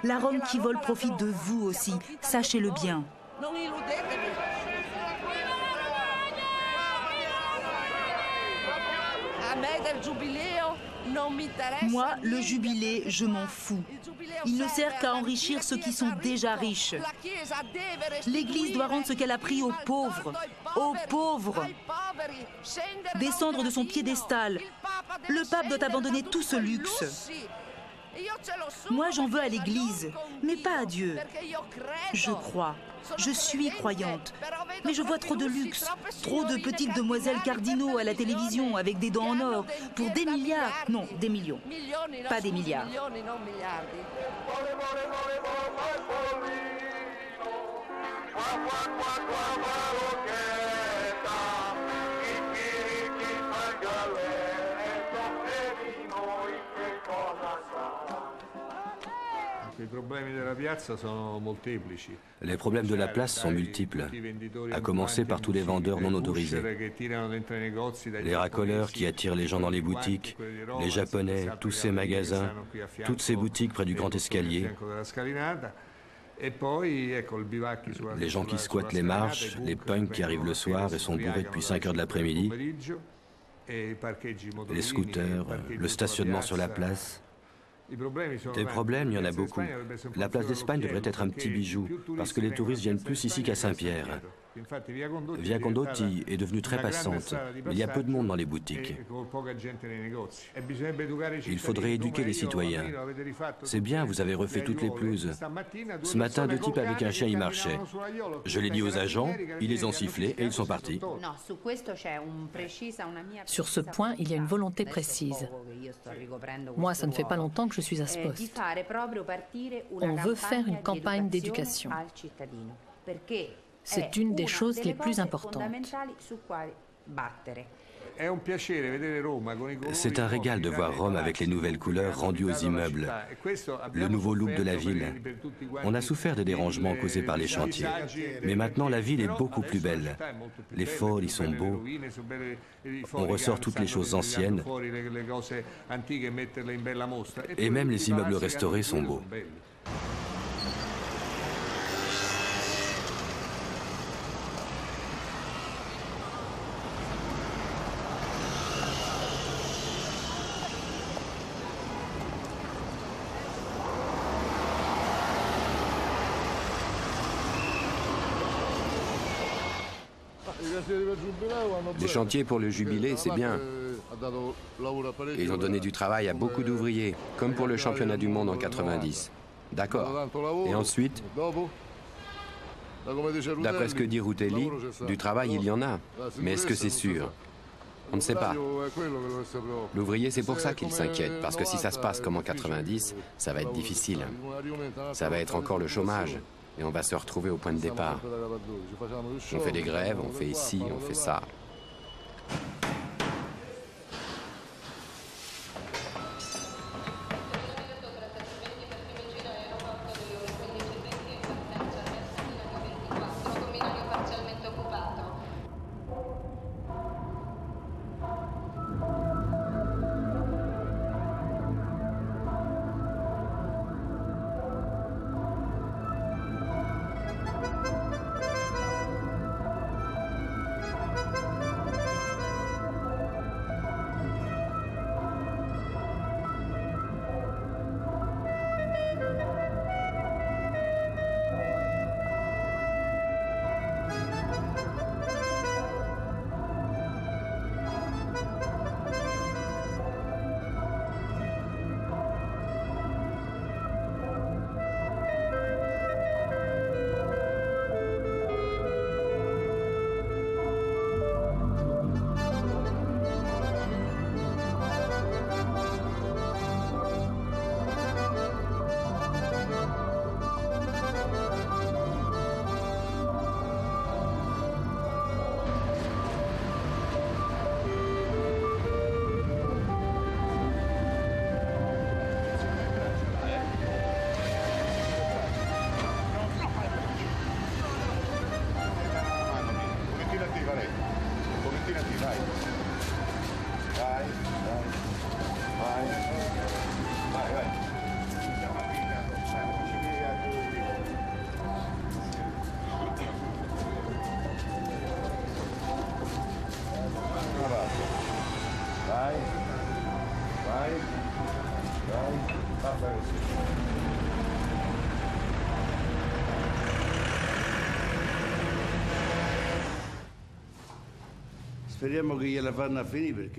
Speaker 13: La Rome qui vole profite de vous aussi, sachez-le bien.
Speaker 7: A me del giubileo
Speaker 13: Moi, le jubilé, je m'en fous. Il ne sert qu'à enrichir ceux qui sont déjà riches. L'Église doit rendre ce qu'elle a pris aux pauvres. Aux pauvres. Descendre de son piédestal. Le pape doit abandonner tout ce luxe. Moi, j'en veux à l'Église, mais pas à Dieu. Je crois. Je suis croyante. Mais je vois trop de luxe, trop de petites demoiselles cardinaux à la télévision avec des dents en or pour des milliards. Non, des millions. Pas des milliards.
Speaker 2: Les problèmes de la place sont multiples, à commencer par tous les vendeurs non autorisés. Les racoleurs qui attirent les gens dans les boutiques, les Japonais, tous ces magasins, toutes ces boutiques près du grand escalier. Les gens qui squattent les marches, les punks qui arrivent le soir et sont bourrés depuis 5 heures de l'après-midi. Les scooters, le stationnement sur la place. Des problèmes, il y en a beaucoup. La place d'Espagne devrait être un petit bijou, parce que les touristes viennent plus ici qu'à Saint-Pierre. Via Condotti est devenue très passante, mais il y a peu de monde dans les boutiques. Il faudrait éduquer les citoyens. C'est bien, vous avez refait toutes les pelouses. Ce matin, 2 types avec un chien y marchaient. Je l'ai dit aux agents, ils les ont sifflés et ils sont partis.
Speaker 15: Sur ce point, il y a une volonté précise. Moi, ça ne fait pas longtemps que je suis à ce poste. On veut faire une campagne d'éducation. C'est une des choses les plus importantes.
Speaker 2: C'est un régal de voir Rome avec les nouvelles couleurs rendues aux immeubles, le nouveau look de la ville. On a souffert des dérangements causés par les chantiers, mais maintenant la ville est beaucoup plus belle. Les forts y sont beaux, on ressort toutes les choses anciennes, et même les immeubles restaurés sont beaux.
Speaker 10: Les chantiers pour le jubilé, c'est bien. Ils ont donné du travail à beaucoup d'ouvriers, comme pour le championnat du monde en 90. D'accord. Et ensuite, d'après ce que dit Rutelli, du travail il y en a. Mais est-ce que c'est sûr? On ne sait pas. L'ouvrier, c'est pour ça qu'il s'inquiète, parce que si ça se passe comme en 90, ça va être difficile. Ça va être encore le chômage. Et on va se retrouver au point de départ. On fait des grèves, on fait ici, on fait ça.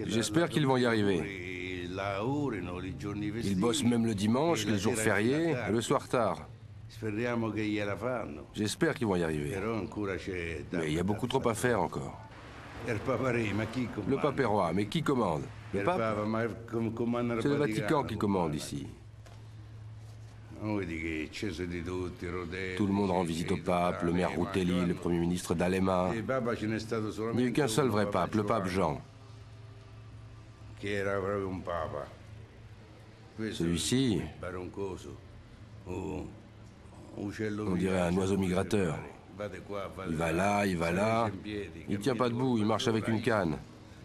Speaker 20: J'espère qu'ils vont y arriver. Ils bossent même le dimanche, les jours fériés, et le soir tard. J'espère qu'ils vont y arriver. Mais il y a beaucoup trop à faire encore. Le pape est roi, mais qui commande? Le pape? C'est le Vatican qui commande ici. Tout le monde rend visite au pape, le maire Rutelli, le premier ministre D'Alema. Il n'y a eu qu'un seul vrai pape, le pape Jean. Celui-ci, on dirait un oiseau migrateur. Il va là, il va là. Il ne tient pas debout, il marche avec une canne.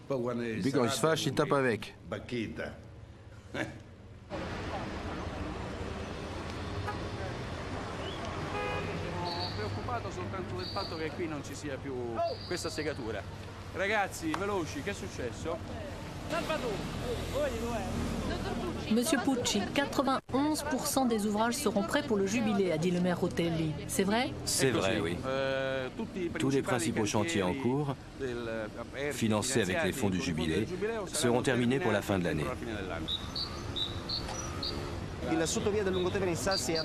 Speaker 20: Puis quand il se fâche, il tape avec.
Speaker 8: Soltanto del fatto che qui non ci sia più questa segatura. Ragazzi, veloci, che è successo?
Speaker 15: Monsieur Pucci, 91% des ouvrages seront prêts pour le jubilé, a dit le maire Rutelli. C'est vrai?
Speaker 2: C'est vrai, oui. Tous les principaux chantiers en cours, financés avec les fonds du jubilé, seront terminés pour la fin de l'année.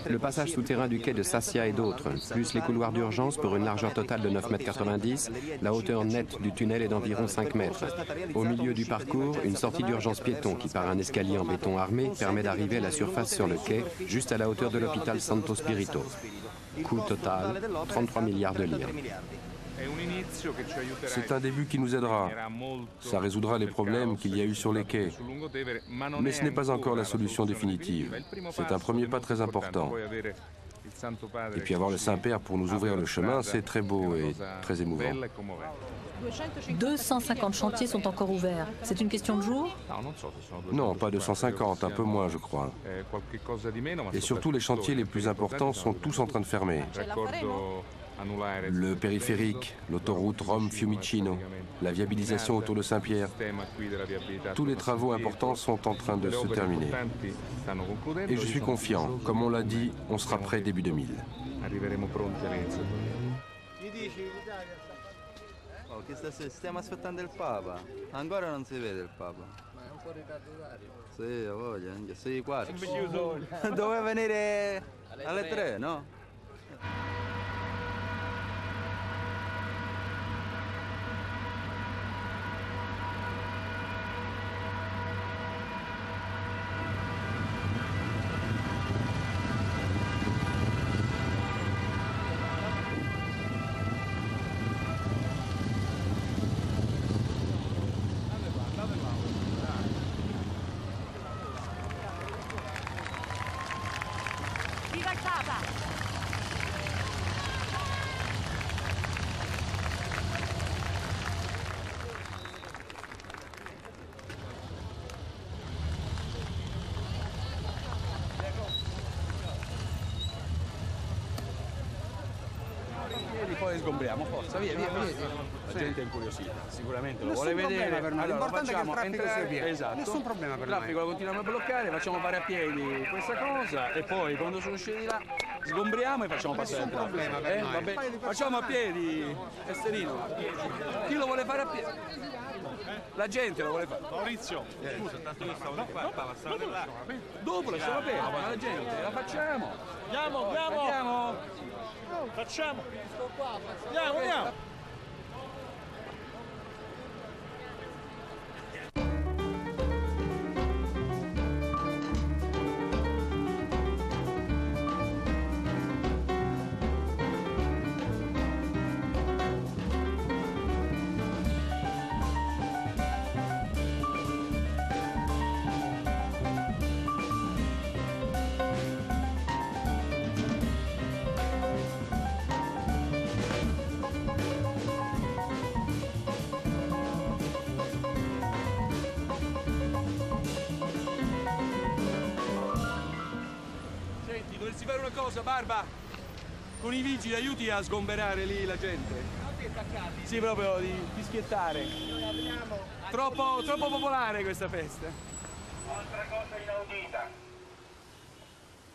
Speaker 10: Le passage souterrain du quai de Sassia et d'autres, plus les couloirs d'urgence pour une largeur totale de 9,90 m, la hauteur nette du tunnel est d'environ 5 mètres. Au milieu du parcours, une sortie d'urgence piéton qui, par un escalier en béton armé, permet d'arriver à la surface sur le quai, juste à la hauteur de l'hôpital Santo Spirito. Coût total, 33 milliards de lire.
Speaker 20: C'est un début qui nous aidera. Ça résoudra les problèmes qu'il y a eu sur les quais. Mais ce n'est pas encore la solution définitive. C'est un premier pas très important. Et puis avoir le Saint-Père pour nous ouvrir le chemin, c'est très beau et très émouvant.
Speaker 15: 250 chantiers sont encore ouverts. C'est une question de jours?
Speaker 20: Non, pas 250, un peu moins, je crois. Et surtout, les chantiers les plus importants sont tous en train de fermer. Le périphérique, l'autoroute Rome-Fiumicino, la viabilisation autour de Saint-Pierre. Tous les travaux importants sont en train de se terminer. Et je suis confiant. Comme on l'a dit, on sera prêt début 2000.
Speaker 4: Stiamo aspettando il Papa. Ancora non si vede il Papa. Ma è un po' ritardario. Sì, ho voglia, 6:04. Doveva venire alle 3, no?
Speaker 8: Poi sgombriamo, forza, via, via, via. La gente è incuriosita, sicuramente lo vuole vedere.
Speaker 6: Per noi.
Speaker 8: Allora,
Speaker 6: l'importante è che il traffico sia via.
Speaker 8: Esatto.
Speaker 6: Nessun problema per
Speaker 8: il traffico lo continuiamo a bloccare, facciamo fare a piedi questa cosa e poi quando sono usciti là sgombriamo e facciamo passare il traffico.
Speaker 6: Nessun problema per noi.
Speaker 8: Vabbè. Facciamo a piedi, Esterino. Chi lo vuole fare a piedi? La gente lo vuole fare.
Speaker 3: Maurizio, scusa, tanto io stavo di qua, stavo di là.
Speaker 8: Dopo lasciamo aperto, ma la gente la facciamo. Andiamo.
Speaker 3: Facciamo! Andiamo!
Speaker 8: Dovresti fare una cosa, Barba, con i vigili aiuti a sgomberare lì la gente. Sì, proprio di schiettare. Troppo popolare questa festa.
Speaker 12: Altra cosa inaudita.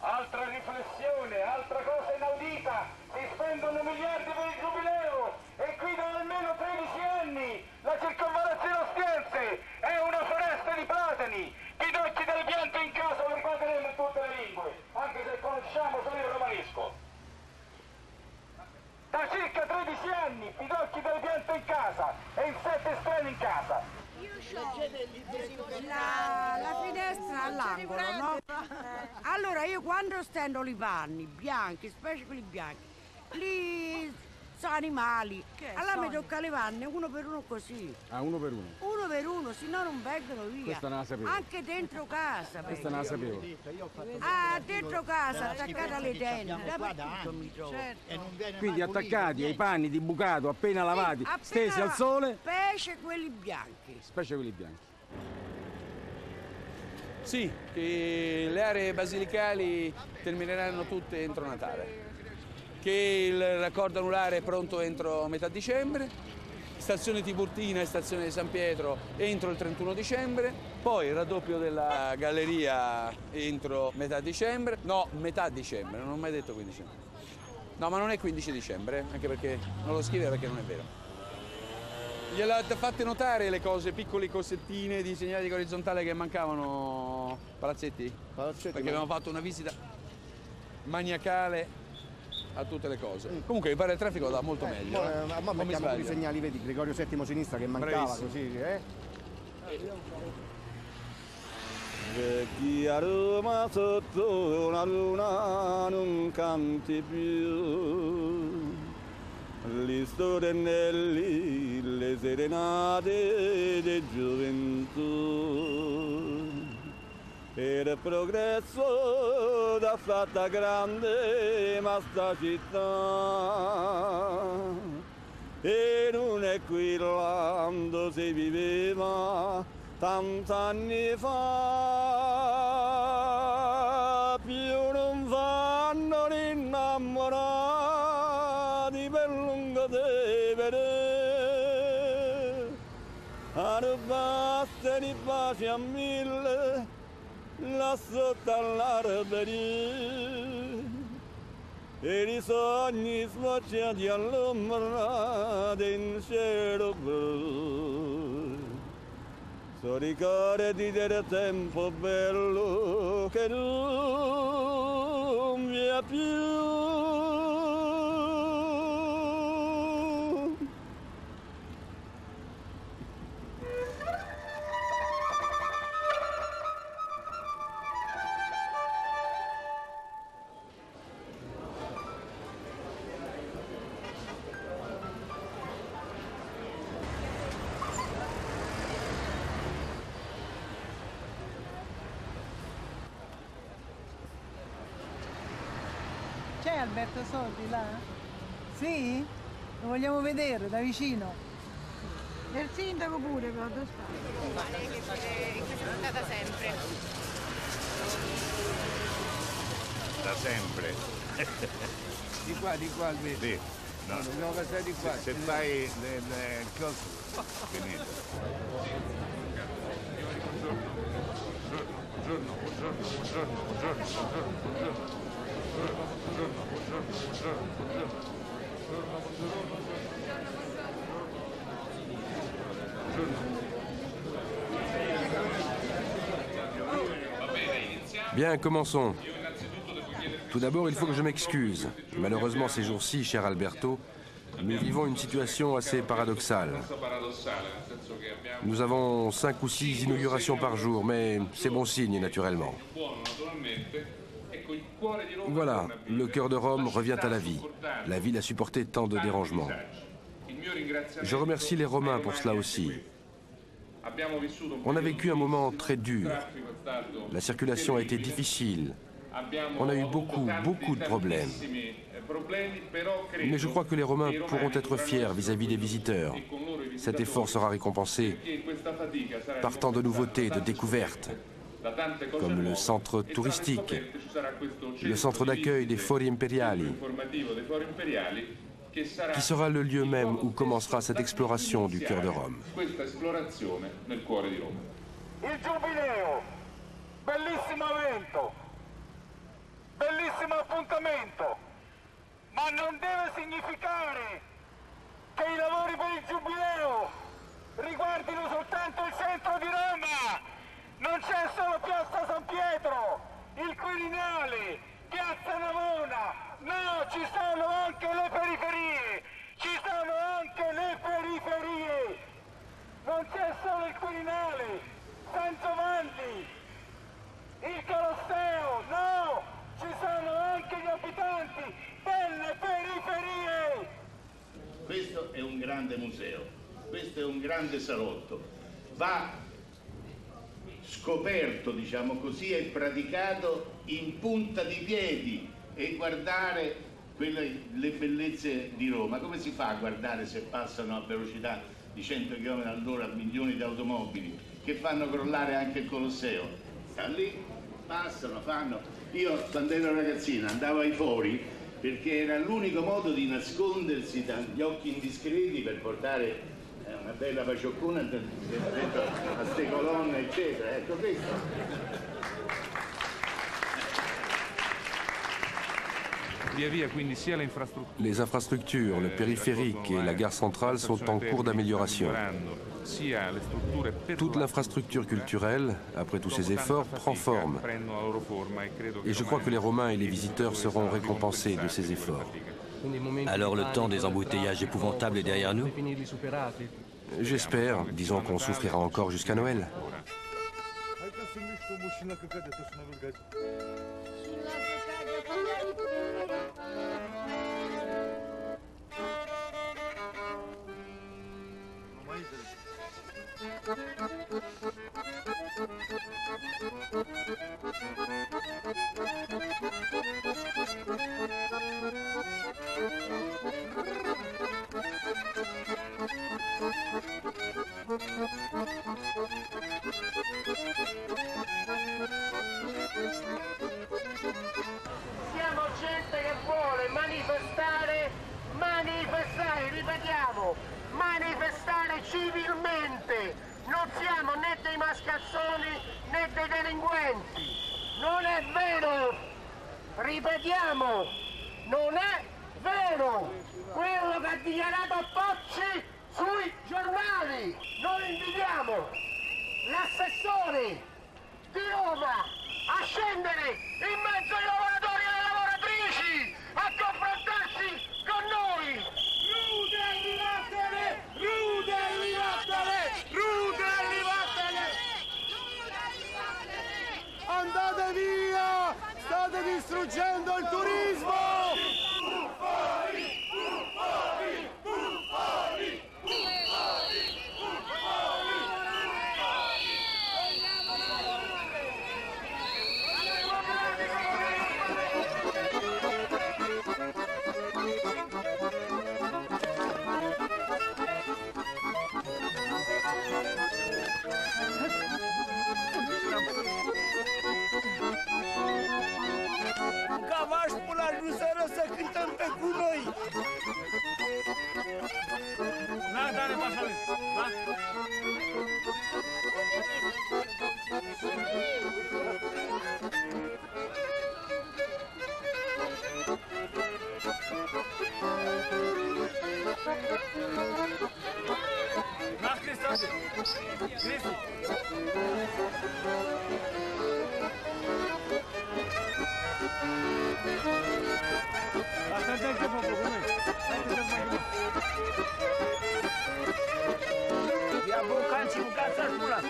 Speaker 12: Altra riflessione, altra cosa inaudita. Si spendono miliardi per il giubileo e qui da almeno 13 anni la circonvallazione Ostiense è una foresta di platani. Pidocchi del pianto in casa lo ripeteremo in tutte le lingue, anche se conosciamo solo il romanesco. Da circa 13 anni, Pidocchi del pianto in casa e in 7 strani in casa.
Speaker 5: Io ho la finestra all'angolo, no? Allora io quando stendo i panni bianchi, specie quelli bianchi, lì sono animali. Allora mi tocca levarne uno per uno così.
Speaker 6: Ah, uno per uno?
Speaker 5: Uno per uno, se no non vengono via.
Speaker 6: Questa non la sapevo.
Speaker 5: Anche dentro casa.
Speaker 6: Questa non la sapevo.
Speaker 5: Ah, dentro casa, attaccata alle tende, dappertutto mi trovo. Certo.
Speaker 6: Quindi attaccati ai panni di bucato appena lavati, stesi al sole.
Speaker 5: Specie quelli bianchi.
Speaker 6: Specie quelli bianchi.
Speaker 17: Sì, che le aree basilicali termineranno tutte entro Natale, che il raccordo anulare è pronto entro metà dicembre, stazione Tiburtina e stazione di San Pietro entro il 31 dicembre, poi il raddoppio della galleria entro metà dicembre, no, metà dicembre, non ho mai detto 15 dicembre. No, ma non è 15 dicembre, anche perché non lo scrive perché non è vero. Gliel'ho fatte notare le cose, piccole cosettine disegnate di orizzontale che mancavano, Palazzetti? Palazzetti. Perché abbiamo fatto una visita maniacale a tutte le cose. Comunque mi pare il traffico va molto meglio.
Speaker 6: Ma mettiamo i segnali, vedi, Gregorio VII sinistra che mancava. Bravissimo. Così,
Speaker 4: Vecchi a Roma sotto una luna non canti più. Gli stornelli, le serenate di gioventù. Il progresso da fatta grande ma sta città. E non è qui quando si viveva tant'anni fa. Più non vanno innamorati per lungo temere, a non basta di baci a mille là sotto all'albero, e i sogni sfociati all'ombra in cielo blu. So ricordi del tempo bello che non vi è più.
Speaker 23: C'è Alberto Sordi là? Sì? Lo vogliamo vedere da vicino? E il sindaco pure, però dove sta?
Speaker 7: Che si è presentata sempre.
Speaker 24: Da sempre.
Speaker 6: Di qua Alberto.
Speaker 24: Sì. No.
Speaker 6: Dobbiamo passare di qua.
Speaker 24: Se fai il coso, finito. Buongiorno.
Speaker 20: Bien, commençons. Tout d'abord, il faut que je m'excuse. Malheureusement, ces jours-ci, cher Alberto, nous vivons une situation assez paradoxale. Nous avons 5 ou 6 inaugurations par jour, mais c'est bon signe, naturellement. Voilà, le cœur de Rome revient à la vie. La ville a supporté tant de dérangements. Je remercie les Romains pour cela aussi. On a vécu un moment très dur. La circulation a été difficile. On a eu beaucoup de problèmes. Mais je crois que les Romains pourront être fiers vis-à-vis des visiteurs. Cet effort sera récompensé par tant de nouveautés, de découvertes, comme le centre touristique, le centre d'accueil des Fori Imperiali, qui sera le lieu même où commencera cette exploration du cœur de Rome.
Speaker 12: Il giubileo bellissimo evento, bellissimo appuntamento, ma non deve significare che i lavori per il Giubileo riguardino soltanto il centro di Roma. Non c'è solo Piazza San Pietro, il Quirinale, Piazza Navona, no, ci sono anche le periferie, ci sono anche le periferie. Non c'è solo il Quirinale, San Giovanni, il Colosseo, no, ci sono anche gli abitanti delle periferie.
Speaker 24: Questo è un grande museo, questo è un grande salotto, va scoperto, diciamo così, e praticato in punta di piedi e guardare le bellezze di Roma. Come si fa a guardare se passano a velocità di 100 km all'ora milioni di automobili che fanno crollare anche il Colosseo? Sta lì, passano, fanno. Io quando ero ragazzina andavo ai fori perché era l'unico modo di nascondersi dagli occhi indiscreti per portare una bella pacioccona dentro a queste colonne, eccetera. Ecco questo.
Speaker 20: Les infrastructures, le périphérique et la gare centrale sont en cours d'amélioration. Toute l'infrastructure culturelle, après tous ces efforts, prend forme. Et je crois que les Romains et les visiteurs seront récompensés de ces efforts.
Speaker 2: Alors le temps des embouteillages épouvantables est derrière nous?
Speaker 20: J'espère, disons qu'on souffrira encore jusqu'à Noël.
Speaker 12: Siamo gente che vuole manifestare, ripetiamo, manifestare civilmente. Non siamo né dei mascalzoni né dei delinquenti. Non è vero, ripetiamo, non è vero quello che ha dichiarato Bocci sui giornali. Noi invitiamo l'assessore di Roma a scendere in mezzo ai lavoratori e alle lavoratrici, a confrontarsi con noi. Rude arrivatele! Rude arrivatele! Rude arrivatele! Andate via! State distruggendo il turismo! Buffoni! Buffoni! Buffoni! Buffoni! Cavaș până la seară să cântăm pe cu noi! Na, dare pașale! Na! Na, Cristofe! Cristi! Ja bucanci, bucanci al pula!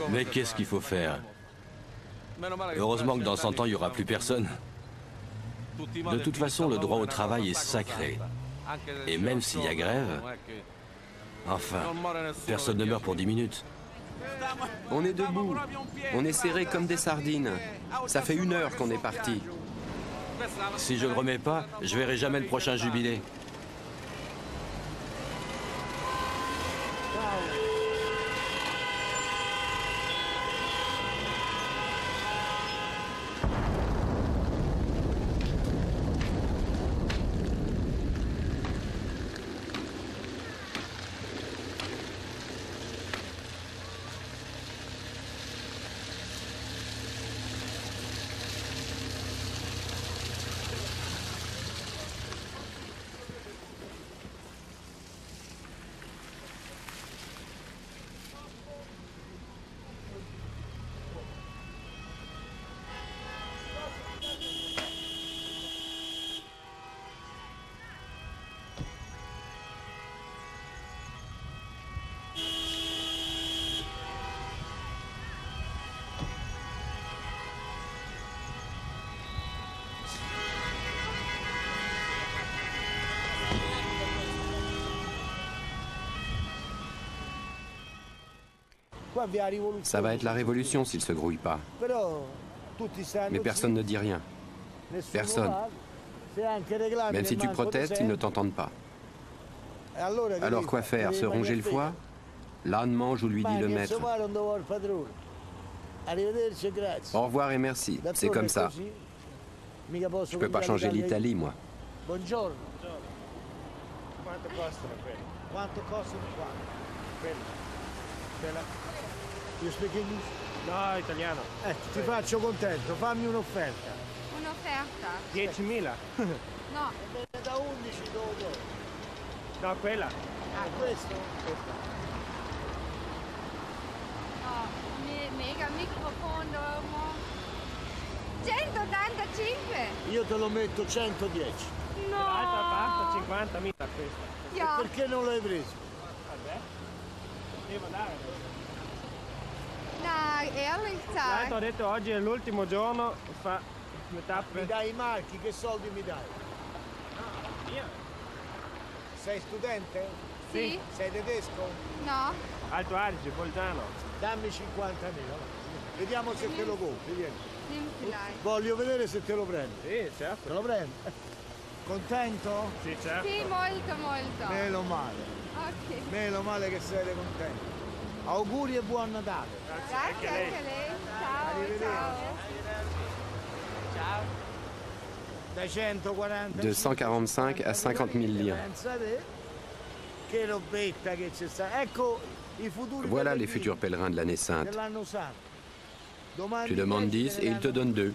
Speaker 2: Mais qu'est-ce qu'il faut faire? Heureusement que dans 100 ans, il n'y aura plus personne. De toute façon, le droit au travail est sacré. Et même s'il y a grève, enfin, personne ne meurt pour 10 minutes.
Speaker 10: On est debout, on est serrés comme des sardines. Ça fait 1 heure qu'on est parti.
Speaker 2: Si je ne le remets pas, je verrai jamais le prochain jubilé. Ça va être la révolution s'il ne se grouille pas. Mais personne ne dit rien. Personne. Même si tu protestes, ils ne t'entendent pas. Alors quoi faire? Se ronger le foie? L'âne mange ou lui dit le maître. Au revoir et merci. C'est comme ça. Je peux pas changer l'Italie, moi.
Speaker 12: Buongiorno. Quanto costano quelli? Quanto costano qua? Quelli. You speak English?
Speaker 3: No, italiano.
Speaker 12: Ti faccio contento, fammi un'offerta.
Speaker 7: Un'offerta?
Speaker 3: 10.000.
Speaker 7: No.
Speaker 12: Da 11 dove?
Speaker 3: No, quella.
Speaker 12: Ah, questo? Questa.
Speaker 7: No, mega microfono. 185.
Speaker 12: Io te lo metto 110.
Speaker 7: No.
Speaker 3: L'altra parte 50.000 questa.
Speaker 7: Yeah.
Speaker 12: E perché non l'hai preso?
Speaker 3: Vabbè. Devo dare.
Speaker 7: No, ehrlich
Speaker 3: L'altro
Speaker 7: gesagt.
Speaker 3: ho detto oggi è l'ultimo giorno, fa metà per...
Speaker 12: Mi dai i marchi, che soldi mi dai?
Speaker 3: Io?
Speaker 12: Sei studente?
Speaker 7: Sì.
Speaker 12: Sei tedesco?
Speaker 7: No.
Speaker 3: Alto Adige, Bolzano.
Speaker 12: Dammi 50.000. Vediamo se te lo compri, vieni.
Speaker 7: Nimmti
Speaker 12: Voglio vedere se te lo prendi.
Speaker 3: Sì, certo.
Speaker 12: Te lo prendi? Contento?
Speaker 3: Sì, certo.
Speaker 7: Sì, molto, molto.
Speaker 12: Meno male.
Speaker 7: Ok.
Speaker 12: Meno male che siete contenti. Auguri e buon Natale.
Speaker 7: Grazie anche lei. Ciao, ciao.
Speaker 12: Ciao. Da 140.
Speaker 2: De 145 à 50 000 lire.
Speaker 12: Pensate che robetta che c'è sta. Ecco i futuri.
Speaker 2: Voilà les futurs pèlerins de l'année sainte.
Speaker 12: Dell'anno santo.
Speaker 2: Tu demandes 10 et ils te donnent 2.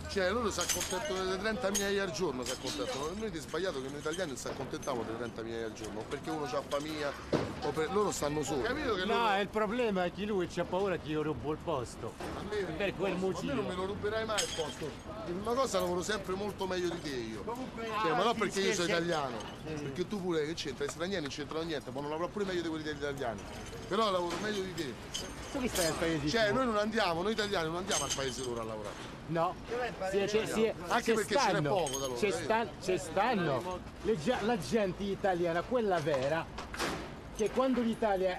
Speaker 9: Cioè loro si accontentano delle 30.000 euro al giorno, si accontentano. Noi ti sbagliato che noi italiani non si accontentiamo delle 30.000 euro al giorno, perché uno ha famiglia, o per loro stanno soli. Capito che loro...
Speaker 11: No, il problema è che lui c'ha paura che io rubo il posto. Per quel motivo.
Speaker 9: A me non me lo ruberai mai il posto. Una cosa lavoro sempre molto meglio di te io. Cioè, ma non perché io sono italiano, perché tu pure che c'entra, gli stranieri non c'entrano niente, ma non lavoro pure meglio di quelli degli italiani. Però lavoro meglio di te.
Speaker 11: Tu che stai al paese?
Speaker 9: Cioè, noi non andiamo, noi italiani non andiamo al paese loro a lavorare.
Speaker 11: No,
Speaker 9: anche perché ce n'è poco da loro.
Speaker 11: Ci stanno la gente italiana, quella vera, che quando l'Italia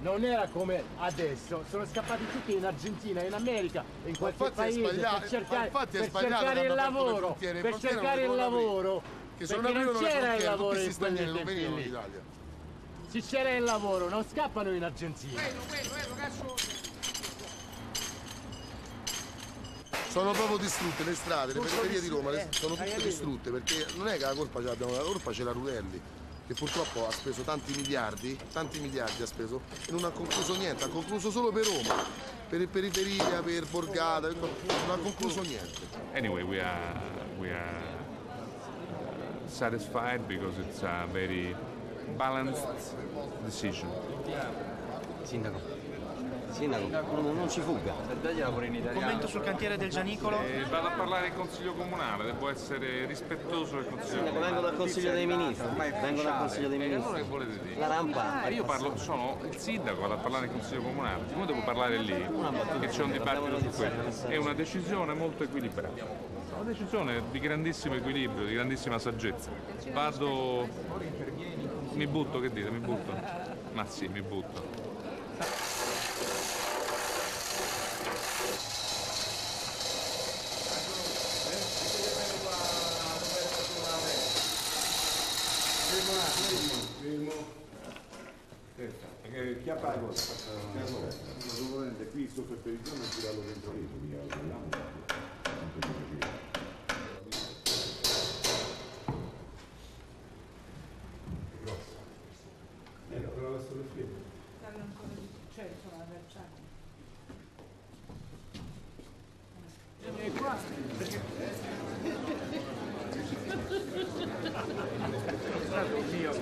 Speaker 11: non era come adesso, sono scappati tutti in Argentina, in America, in qualche paese per cercare il lavoro, per cercare il lavoro,
Speaker 9: che se
Speaker 11: perché non c'era il lavoro
Speaker 9: tutti
Speaker 11: in
Speaker 9: stranieri
Speaker 11: quel
Speaker 9: non venivano in
Speaker 11: tempo.
Speaker 9: Italia.
Speaker 11: Se c'era il lavoro non scappano in Argentina.
Speaker 9: Sono proprio distrutte le strade, le periferie di Roma sono tutte distrutte, perché non è che la colpa ce l'abbiamo, la colpa c'è la Rutelli, che purtroppo ha speso tanti miliardi ha speso e non ha concluso niente, ha concluso solo per Roma, per periferia, per Borgata, non ha concluso niente.
Speaker 14: Anyway, we are satisfied because it's a very balanced decision.
Speaker 19: Sindaco, non ci fugga.
Speaker 8: Commento sul cantiere del Gianicolo.
Speaker 14: Vado a parlare in Consiglio Comunale, devo essere rispettoso del Consiglio Comunale.
Speaker 19: Vengo dal Consiglio dei Ministri.
Speaker 14: Allora che volete dire?
Speaker 19: La rampa.
Speaker 14: Io sono il sindaco, vado a parlare in Consiglio Comunale, siccome devo parlare lì, che c'è un dibattito su quello. È una decisione molto equilibrata. Una decisione di grandissimo equilibrio, di grandissima saggezza. Vado... Mi butto, che dite? Mi butto? Ma sì, mi butto.
Speaker 21: Chi ha pago? Assolutamente qui sotto il perigione e girarlo dentro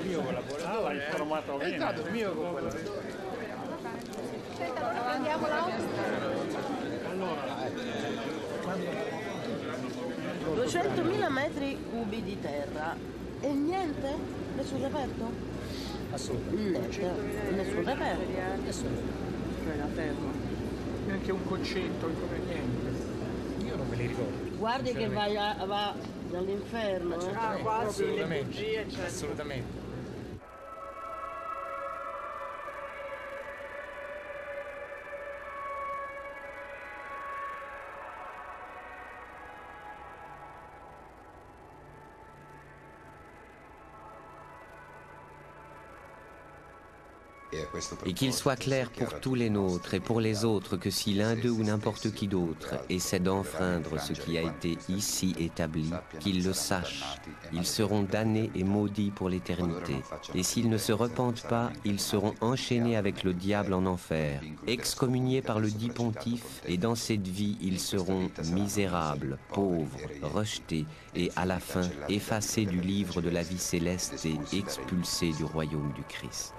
Speaker 3: mio collaboratore, è formato bene. È stato il mio collaboratore.
Speaker 7: Andiamo là.
Speaker 25: Allora, 200.000 metri cubi di terra e niente? Nessun reperto?
Speaker 5: Assolutamente. Nessun reperto.
Speaker 8: La terra. Neanche un concetto, niente.
Speaker 21: Io non me li ricordo.
Speaker 5: Guardi che va dall'inferno.
Speaker 21: Assolutamente. Assolutamente.
Speaker 19: Et qu'il soit clair pour tous les nôtres et pour les autres que si l'un d'eux ou n'importe qui d'autre essaie d'enfreindre ce qui a été ici établi, qu'ils le sachent, ils seront damnés et maudits pour l'éternité. Et s'ils ne se repentent pas, ils seront enchaînés avec le diable en enfer, excommuniés par le dit pontife, et dans cette vie ils seront misérables, pauvres, rejetés, et à la fin effacés du livre de la vie céleste et expulsés du royaume du Christ.